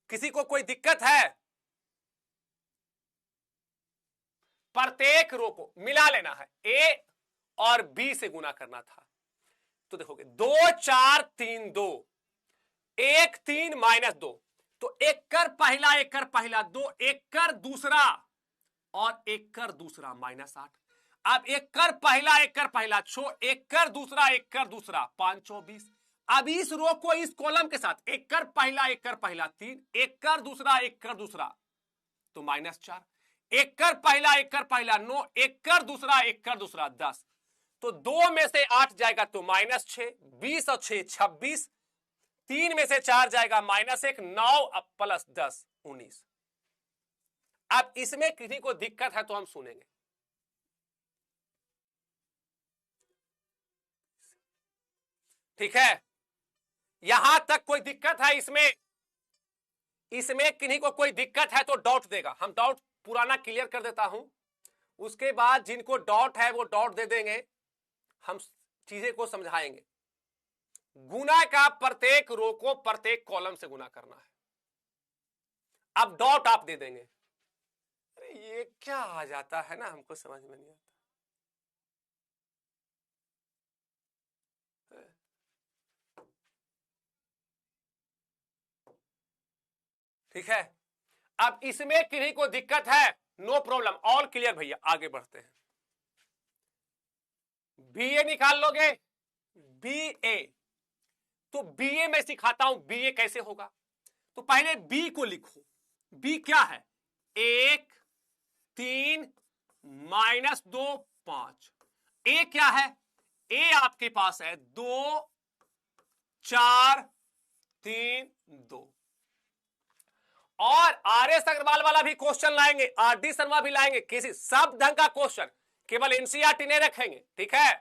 S1: किसी को कोई दिक्कत है? प्रत्येक रो को मिला लेना है, ए और बी से गुना करना था। तो देखोगे 2, 4, 3, 2, 1, 3, -2, तो एकड़ पहला 2, एकड़ दूसरा और एकड़ दूसरा -8। अब एक कर पहला एक कर पहला एक कर दूसरा 520। अब इस रो को इस कॉलम के साथ एक कर पहला 3, एक कर दूसरा तो -4, एक कर पहला 9, एक कर दूसरा 10। तो 2 में से 8 जाएगा तो -6, 20 और 6 26, 3 में से 4 जाएगा -1, 9 अब +10 19। अब इसमें किसी को दिक्कत है तो हम सुनेंगे। ठीक है, यहां तक कोई दिक्कत है इसमें किन्हीं को कोई दिक्कत है तो डॉट देगा, हम डॉट पुराना क्लियर कर देता हूं, उसके बाद जिनको डॉट है वो डॉट दे देंगे, हम चीजें को समझाएंगे। गुना का प्रत्येक रो को प्रत्येक कॉलम से गुना करना है। अब डॉट आप दे देंगे। अरे ये क्या आ जाता है ना, हमको समझ में नहीं आता। ठीक है, अब इसमें किन्हीं को दिक्कत है नो प्रॉब्लम, ऑल क्लियर भैया, आगे बढ़ते हैं। बीए निकाल लोगे, बीए, तो बीए में सिखाता हूं बीए कैसे होगा। तो पहले बी को लिखो, बी क्या है, 1 3 -2 5। ए क्या है, ए आपके पास है 2 4 3 2। और आर एस अग्रवाल वाला भी क्वेश्चन लाएंगे, आर डी शर्मा भी लाएंगे, किसी सब ढंग का क्वेश्चन, केवल एनसीईआरटी नहीं रखेंगे। ठीक है,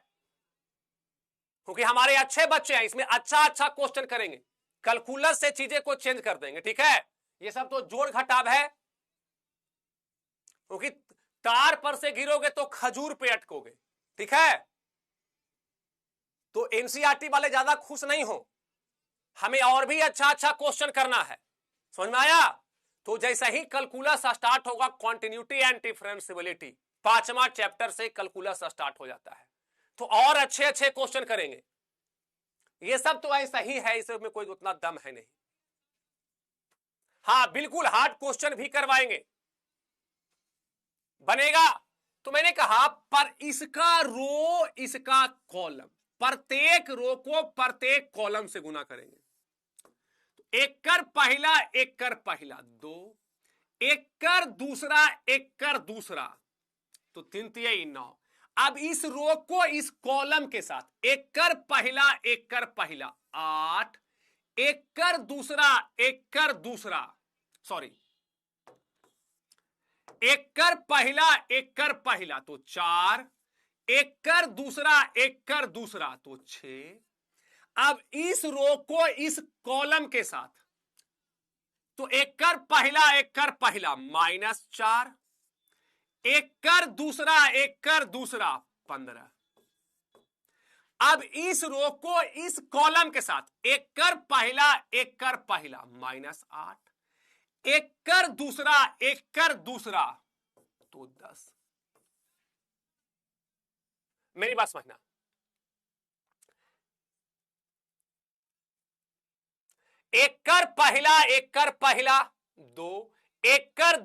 S1: क्योंकि हमारे अच्छे बच्चे हैं, इसमें अच्छा क्वेश्चन करेंगे, कैलकुलस से चीजें को चेंज कर देंगे। ठीक है, ये सब तो जोड़ घटाव है, क्योंकि तार पर से गिरोगे तो खजूर पे अटकोगे। ठीक है, तो एनसीईआरटी वाले ज्यादा खुश नहीं हो, हमें और भी अच्छा क्वेश्चन करना है, समझ में आया। तो जैसे ही कैलकुलस स्टार्ट होगा, कॉन्टिन्यूटी एंड डिफरेंशियबिलिटी 5वां चैप्टर से कैलकुलस स्टार्ट हो जाता है, तो और अच्छे क्वेश्चन करेंगे। ये सब तो ऐसा ही है, इसमें कोई उतना दम है नहीं। हाँ बिल्कुल, हार्ड क्वेश्चन भी करवाएंगे, बनेगा। तो मैंने कहा पर इसका रो इसका कॉलम, प्रत्येक रो को प्रत्येक कॉलम से गुना करेंगे। एक कर पहला 2, एक कर दूसरा तो 3 3 9। अब इस रो को इस कॉलम के साथ एक कर पहला 8, एक कर दूसरा सॉरी, एक कर पहला तो 4, एक कर दूसरा तो 6। अब इस रो को इस कॉलम के साथ, तो एक कर पहला -4, एक कर दूसरा 15। अब इस रो को इस कॉलम के साथ एक कर पहला -8, एक कर दूसरा तो 10। मेरी बात समझना, एक कर पहला 2, एक कर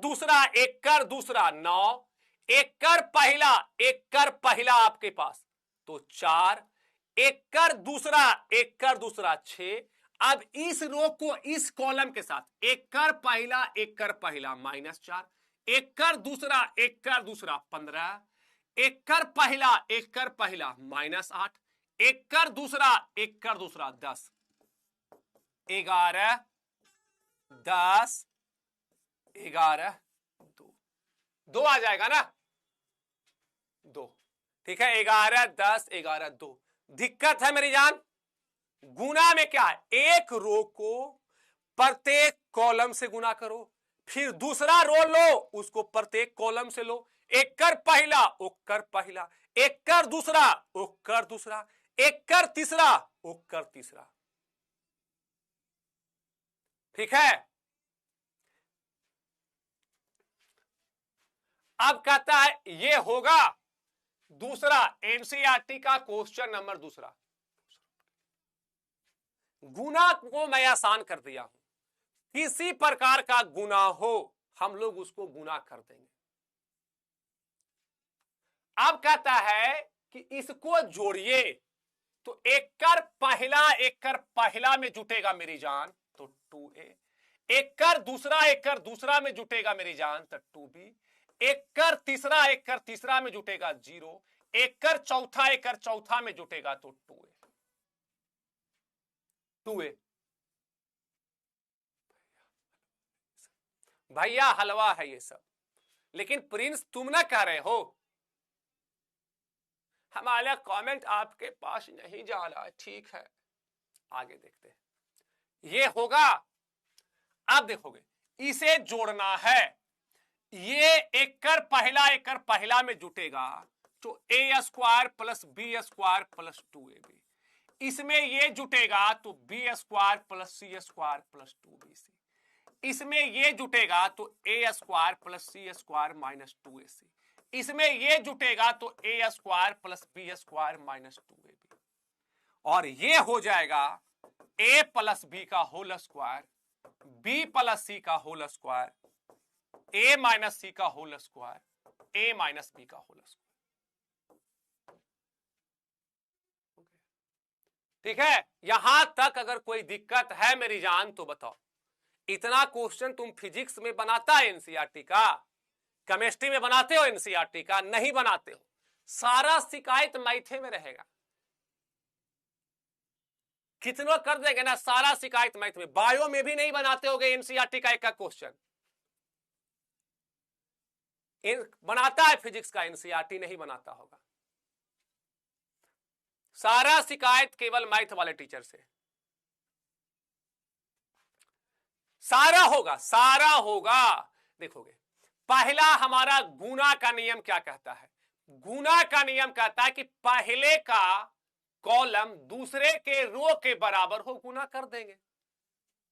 S1: दूसरा 9, एक कर पहला आपके पास तो 4, एक कर दूसरा 6। अब इस रो को इस कॉलम के साथ एक कर पहला -4, एक कर दूसरा 15, एक कर पहला -8, एक कर दूसरा 10, 11 10 11 2 आ जाएगा ना, 2। ठीक है, 11 10 11 2। दिक्कत है मेरी जान, गुना में क्या है, एक रो को प्रत्येक कॉलम से गुना करो, फिर दूसरा रो लो उसको प्रत्येक कॉलम से लो, एक कर पहला ओकर पहला, एक कर दूसरा ओकर दूसरा, एक कर तीसरा ओकर तीसरा। ठीक है, अब कहता है ये होगा दूसरा एनसीईआरटी का क्वेश्चन नंबर दूसरा। गुना को मैं आसान कर दिया हूं, किसी प्रकार का गुना हो हम लोग उसको गुना कर देंगे। अब कहता है कि इसको जोड़िए तो एकड़ पहला में जुटेगा मेरी जान तो 2a, एकड़ दूसरा में जुटेगा मेरी जान तो 2b, एकड़ तीसरा में जुटेगा 0, एकड़ चौथा में जुटेगा तो 2a। भैया हलवा है ये सब, लेकिन प्रिंस तुम ना कह रहे हो। हमारा कमेंट आपके पास नहीं जा रहा है, ठीक है आगे देखते हैं। ये होगा, अब देखोगे इसे जोड़ना है, ये एकड़ पहला में जुटेगा तो a square plus B square plus 2ab, इसमें ये जुटेगा तो B square plus C square plus 2bc, इसमें ये जुटेगा तो a square plus C square minus 2ac, इसमें ये जुटेगा तो a square plus B square minus 2ab, और ये हो जाएगा a प्लस बी का whole square, b plus C का whole square, a minus C का whole square, a minus B का होल स्क्वायर। ठीक है, यहां तक अगर कोई दिक्कत है मेरी जान तो बताओ। इतना क्वेश्चन तुम फिजिक्स में बनाता है एनसीईआरटी का, केमिस्ट्री में बनाते हो एनसीईआरटी का? नहीं बनाते हो। सारा शिकायत मैथे में रहेगा, कितनों कर देंगे ना, सारा शिकायत मैथ में। बायो में भी नहीं बनाते होगे एनसीईआरटी का एक का क्वेश्चन, बनाता है फिजिक्स का, एनसीईआरटी नहीं बनाता होगा। सारा शिकायत केवल मैथ वाले टीचर से। सारा होगा। देखोगे पहला हमारा गुणा का नियम क्या कहता है? गुणा का नियम कहता है कि पहले का कॉलम दूसरे के रो के बराबर हो, गुना कर देंगे।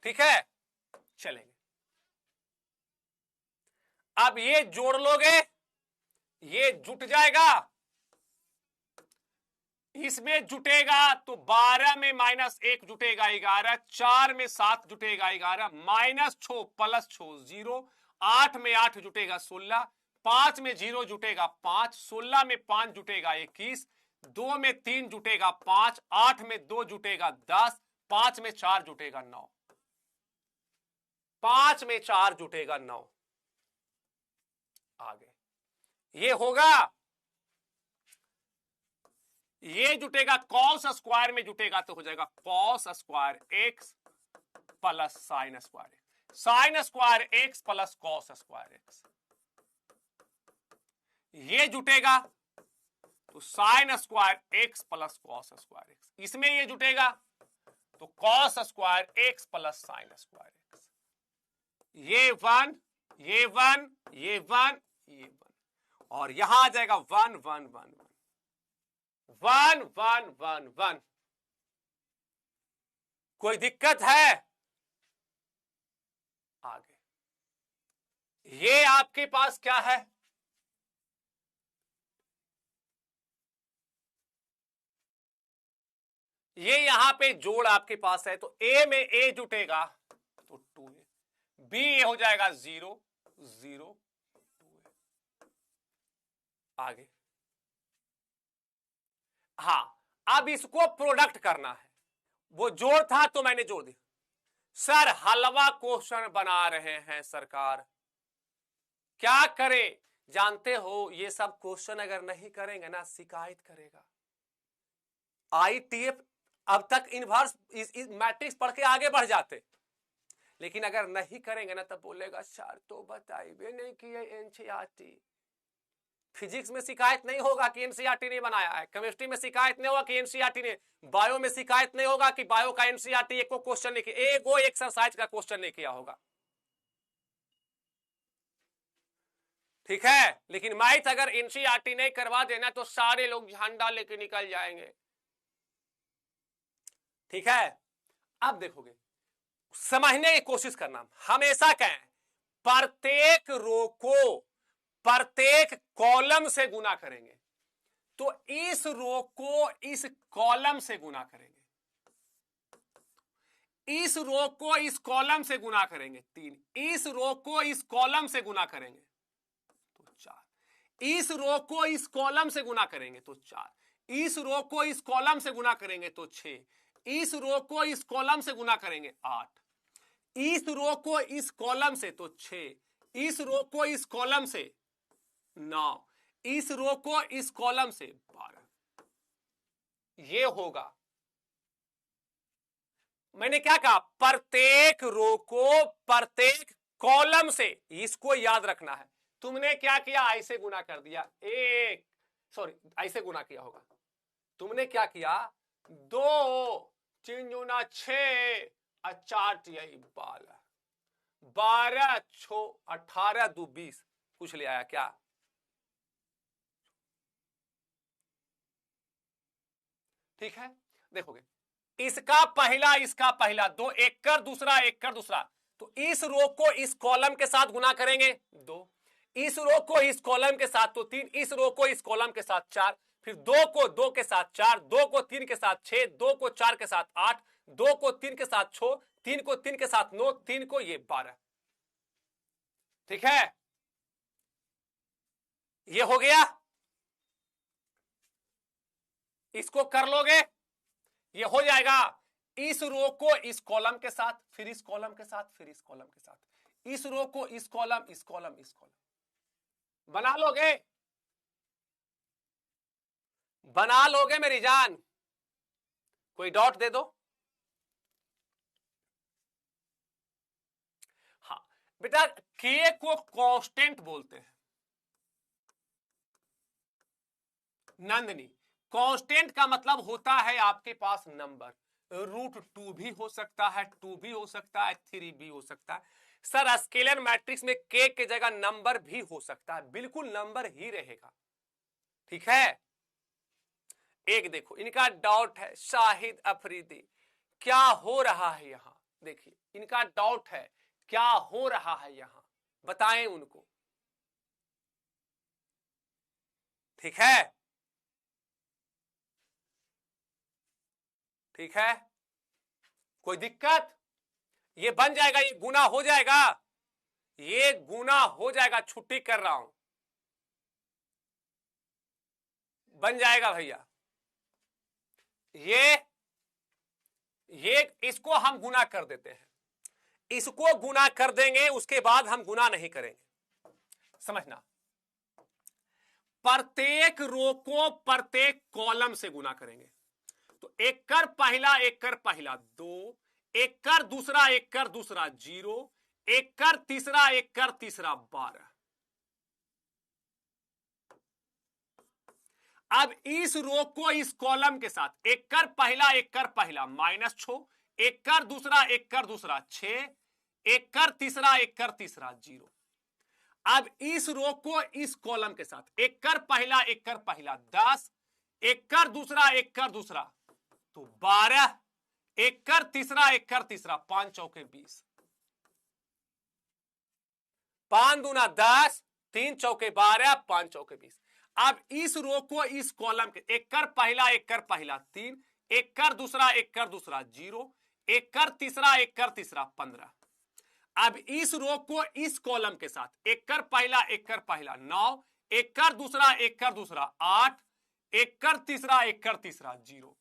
S1: ठीक है, चलेंगे। अब ये जोड़ लोगे, ये जुट जाएगा, इसमें जुटेगा तो 12 में -1 जुटेगा 11, 4 में 7 जुटेगा 11, -6 प्लस 6 0, 8 में 8 जुटेगा 16, 5 में 0 जुटेगा 5, 16 में 5 जुटेगा 21, 2 में 3 जुटेगा 5, 8 में 2 जुटेगा 10, 5 में 4 जुटेगा 9, 5 में 4 जुटेगा 9। आगे ये होगा, ये जुटेगा कॉस स्क्वायर में जुटेगा तो हो जाएगा cos square x plus sine square x, sine square x plus cos square x. ये जुटेगा तो sine square x plus cos square x, इसमें ये जुटेगा तो cos square x plus sine square x. ये 1 ये 1 ये 1 ये 1, और यहां आ जाएगा 1 1 1 1 1 1 1। कोई दिक्कत है? आगे ये आपके पास क्या है? ये यहां पे जोड़ आपके पास है, तो a में a जुटेगा तो 2a, b ये हो जाएगा 0 0 2a। आगे हाँ, अब इसको प्रोडक्ट करना है। वो जोड़ था तो मैंने जोड़ दिया। सर हलवा क्वेश्चन बना रहे हैं सरकार, क्या करें? जानते हो ये सब क्वेश्चन अगर नहीं करेंगे ना शिकायत करेगा। आईटीएफ अब तक इनवर्स मैट्रिक्स पढ़ के आगे बढ़ जाते, लेकिन अगर नहीं करेंगे ना तब बोलेगा सर तो बताइए नहीं किए एनसीईआरटी। फिजिक्स में शिकायत नहीं होगा कि एनसीईआरटी ने बनाया है, केमिस्ट्री में शिकायत नहीं होगा कि एनसीईआरटी ने, बायो में शिकायत नहीं होगा कि बायो का एनसीईआरटी एक को क्वेश्चन नहीं किया, एक वो एक्सरसाइज का क्वेश्चन नहीं किया होगा। ठीक है, लेकिन मैथ अगर एनसीईआरटी नहीं करवा देना तो सारे लोग झंडा लेके निकल जाएंगे। ठीक है, अब देखोगे समझने की कोशिश करना, हमेशा कहें प्रत्येक रो को प्रत्येक कॉलम से गुना करेंगे, तो इस रो को इस कॉलम से गुना करेंगे, इस रो को इस कॉलम से गुना करेंगे 3, इस रो को इस कॉलम से गुना करेंगे तो 4, इस रो को इस कॉलम से गुना करेंगे तो 4, इस रो को इस कॉलम से गुना करेंगे तो 6, इस रो को इस कॉलम से गुना करेंगे 8, इस रो को इस कॉलम से तो 6, इस रो को इस कॉलम से 9, इस रो को इस कॉलम से 12। ये होगा, मैंने क्या कहा, प्रत्येक रो को प्रत्येक कॉलम से, इसको याद रखना है। तुमने क्या किया, ऐसे गुना कर दिया, ऐसे गुना किया होगा। तुमने क्या किया, 2 3 दूना 6 और 4 यही 12, 12 6 18 2 20, कुछ ले आया क्या? ठीक है, देखोगे इसका पहला इसका पहला 2, एक कर दूसरा, एक कर दूसरा, तो इस रो को इस कॉलम के साथ गुना करेंगे 2, इस रो को इस कॉलम के साथ तो 3, इस रो को इस कॉलम के साथ 4, फिर 2 को 2 के साथ 4, 2 को 3 के साथ 6, 2 को 4 के साथ 8, 2 को 3 के साथ 6, 3 को 3 के साथ 9, 3 को ये 12। ठीक है, ये हो गया, इसको कर लोगे, ये हो जाएगा। इस रो को इस कॉलम के साथ, फिर इस कॉलम के साथ, फिर इस कॉलम के साथ, इस रो को इस कॉलम, इस कॉलम, इस कॉलम, बना लोगे, बना लोगे मेरी जान। कोई डॉट दे दो। हाँ बेटा, के को कांस्टेंट बोलते हैं नंदनी। कांस्टेंट का मतलब होता है आपके पास नंबर, √2 भी हो सकता है, 2 भी हो सकता है, 3 भी हो सकता है। सर स्केलर मैट्रिक्स में के की जगह नंबर भी हो सकता है, बिल्कुल नंबर ही रहेगा। ठीक है, एक देखो इनका डाउट है, शाहिद अफरीदी, क्या हो रहा है यहां, देखिए इनका डाउट है क्या हो रहा है यहां, बताएं उनको। ठीक है, ठीक है, कोई दिक्कत? ये बन जाएगा, ये गुना हो जाएगा, ये गुना हो जाएगा, छुट्टी कर रहा हूं, बन जाएगा भैया। ये इसको हम गुना कर देते हैं, इसको गुना कर देंगे, उसके बाद हम गुना नहीं करेंगे, समझना। प्रत्येक रो को प्रत्येक कॉलम से गुना करेंगे, तो एक कर पहला, एक कर पहला 2, एक कर दूसरा, एक कर दूसरा 0, एक कर तीसरा, एक कर तीसरा 12। अब इस रो को इस कॉलम के साथ, एक कर पहला, एक कर पहला -6, एक कर दूसरा, एक कर दूसरा 6, एक कर तीसरा, एक कर तीसरा 0। अब इस रो को इस कॉलम के साथ, एक कर पहला, एक कर पहला 10, एक कर दूसरा, एक कर दूसरा तो 12, एक कर तीसरा, एक कर तीसरा 5 चौके 20, 5 दूना 10, 3 चौके 12, 5 चौके 20। अब इस रो को इस कॉलम के, एक कर पहला, एक कर पहला 3, एक कर दूसरा, एक कर दूसरा 0, एक कर तीसरा, एक कर तीसरा 15। अब इस रो को इस कॉलम के साथ, एक कर पहला, एक कर पहला 9, एक कर दूसरा, एक कर दूसरा 8, एक कर तीसरा, एक कर तीसरा 0।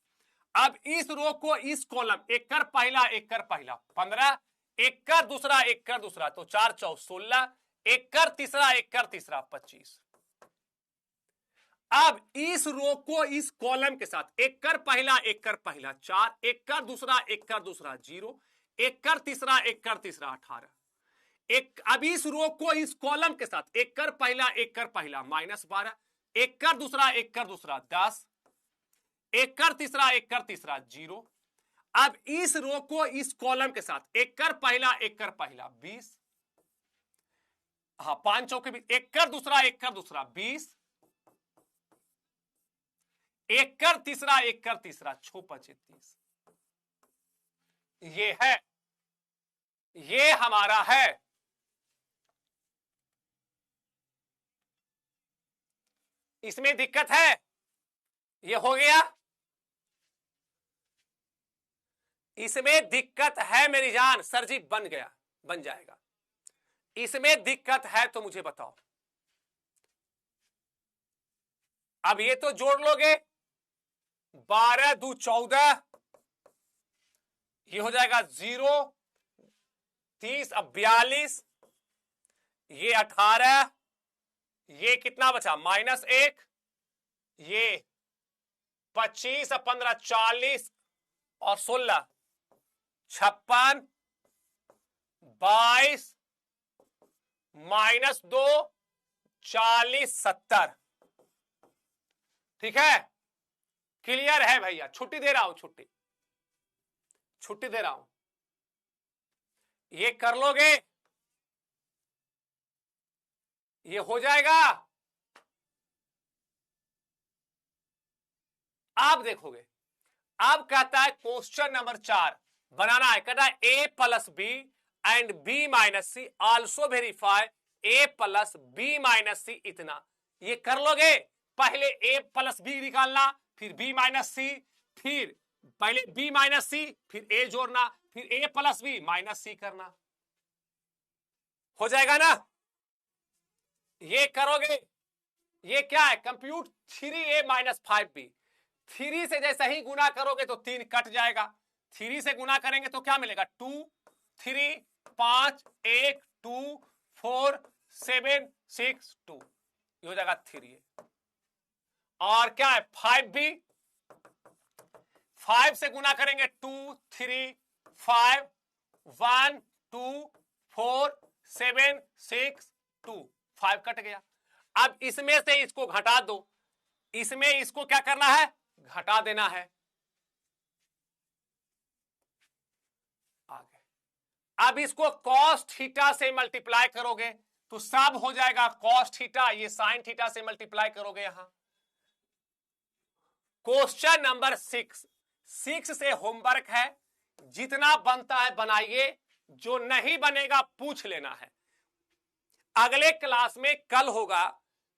S1: अब इस रो को इस कॉलम, एक कर पहला, एक कर पहला 15, एक कर दूसरा, एक कर दूसरा तो 4 चौ 16, एक कर तीसरा, एक कर तीसरा 25। अब इस रो को इस कॉलम के साथ, एक कर पहला, एक कर पहला 4, एक कर दूसरा, एक कर दूसरा 0, एक कर तीसरा, एक कर तीसरा 18। एक अब इस रो को इस कॉलम के साथ, एक कर पहला, एक कर पहला -12, एक कर दूसरा, एक कर दूसरा 10, एक कर तीसरा, एक कर तीसरा 0। अब इस रो को इस कॉलम के साथ, एक कर पहला, एक कर पहला 20, हाँ 5 चौके 20, एक कर दूसरा, एक कर दूसरा 20, एक कर तीसरा, एक कर तीसरा 6 5 30। ये है, ये हमारा है। इसमें दिक्कत है, ये हो गया, इसमें दिक्कत है मेरी जान। सर जी बन गया, बन जाएगा। इसमें दिक्कत है तो मुझे बताओ। अब ये तो जोड़ लोगे, 12 दू 14, ये हो जाएगा 0, 30 अब 42, ये 18, ये कितना बचा -1, ये 25 अब 15 40 और 16 56, 22 -2 40 70। ठीक है, क्लियर है भैया? छुट्टी दे रहा हूं, छुट्टी दे रहा हूं, ये कर लोगे, ये हो जाएगा। आप देखोगे, अब कहता है क्वेश्चन नंबर 4 बनाना है, कहता है a plus B and b minus C also verify a plus B minus C इतना। ये कर लोगे, पहले a प्लस बी निकालना, फिर b माइनस सी, फिर पहले b माइनस सी, फिर a जोड़ना, फिर a प्लस बी माइनस सी करना। हो जाएगा ना? ये करोगे, ये क्या है, कंप्यूट 3a माइनस 5b। 3 से जैसे ही गुना करोगे तो 3 कट जाएगा, 3 से गुना करेंगे तो क्या मिलेगा 2 3 5 1 2 4 7 6 2, ये हो जाएगा 3a। और क्या है 5b, 5 से गुना करेंगे 2 3 5 1 2 4 7 6 2, 5 कट गया। अब इसमें से इसको घटा दो, इसमें इसको क्या करना है, घटा देना है। आगे अब इसको cos थीटा से मल्टीप्लाई करोगे तो सब हो जाएगा cos थीटा, ये sin थीटा से मल्टीप्लाई करोगे। यहां क्वेश्चन नंबर 6 से होमवर्क है, जितना बनता है बनाइए, जो नहीं बनेगा पूछ लेना है। अगले क्लास में कल होगा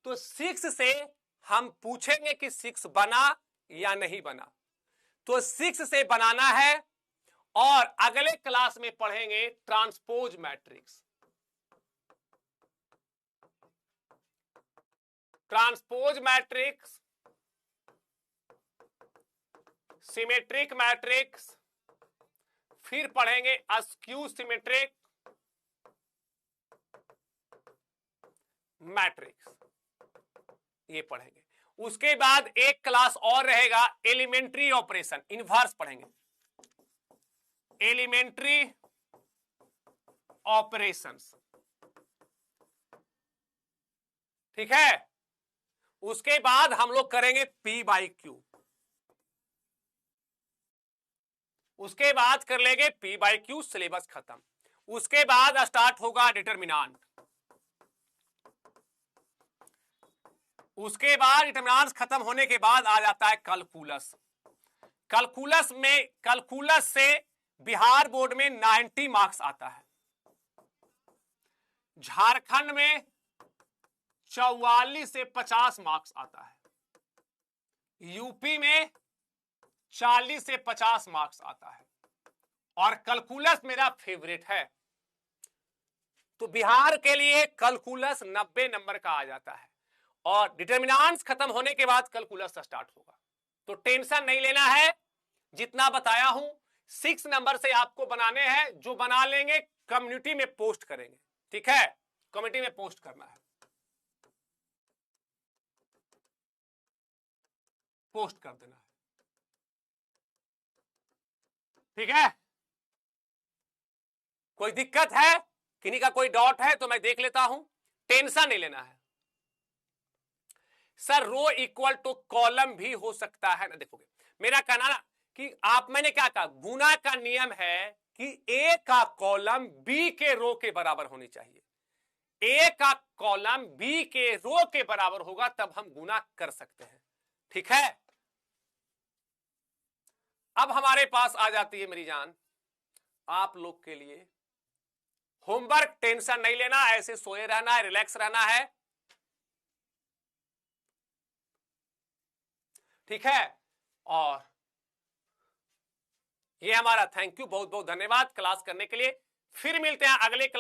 S1: तो 6 से हम पूछेंगे कि 6 बना या नहीं बना, तो 6 से बनाना है। और अगले क्लास में पढ़ेंगे ट्रांसपोज मैट्रिक्स, सिमेट्रिक मैट्रिक्स, फिर पढ़ेंगे अस्क्यू सिमेट्रिक मैट्रिक्स, ये पढ़ेंगे। उसके बाद एक क्लास और रहेगा एलिमेंट्री ऑपरेशन, इनवर्स पढ़ेंगे, एलिमेंट्री ऑपरेशंस। ठीक है, उसके बाद हम लोग करेंगे P बाई क्यू, उसके बाद कर लेंगे P बाई क्यू, सिलेबस खत्म। उसके बाद स्टार्ट होगा डिटर्मिनांट, उसके बाद डिटर्मिनांट्स खत्म होने के बाद आ जाता है कैलकुलस। कैलकुलस से बिहार बोर्ड में 90 मार्क्स आता है, झारखंड में 44 से 50 मार्क्स आता है, यूपी में 40 से 50 मार्क्स आता है, और कैलकुलस मेरा फेवरेट है। तो बिहार के लिए कैलकुलस 90 नंबर का आ जाता है, और डिटर्मिनेंट्स खत्म होने के बाद कैलकुलस स्टार्ट होगा। तो टेंशन नहीं लेना है, जितना बताया हूं 6 नंबर से आपको बनाने हैं, जो बना लेंगे कम्युनिटी में पोस्ट करेंगे। ठीक है, कम्युनिटी में पोस्ट करना है, पोस्ट कर देना है। ठीक है, कोई दिक्कत है, किन्हीं का कोई डाउट है तो मैं देख लेता हूं, टेंशन नहीं लेना है। Sir row equal to column भी हो सकता है ना, देखोगे मेरा कहना ना कि आप, मैंने क्या कहा, गुना का नियम है कि ए का कॉलम बी के रो के बराबर होनी चाहिए। ए का कॉलम बी के रो के बराबर होगा तब हम गुना कर सकते हैं। ठीक है, अब हमारे पास आ जाती है मेरी जान आप लोग के लिए होमवर्क। टेंशन नहीं लेना, ऐसे सोए रहना है, रिलैक्स रहना है। ठीक है, और ये हमारा थैंक यू, बहुत बहुत धन्यवाद क्लास करने के लिए। फिर मिलते हैं अगले क्लास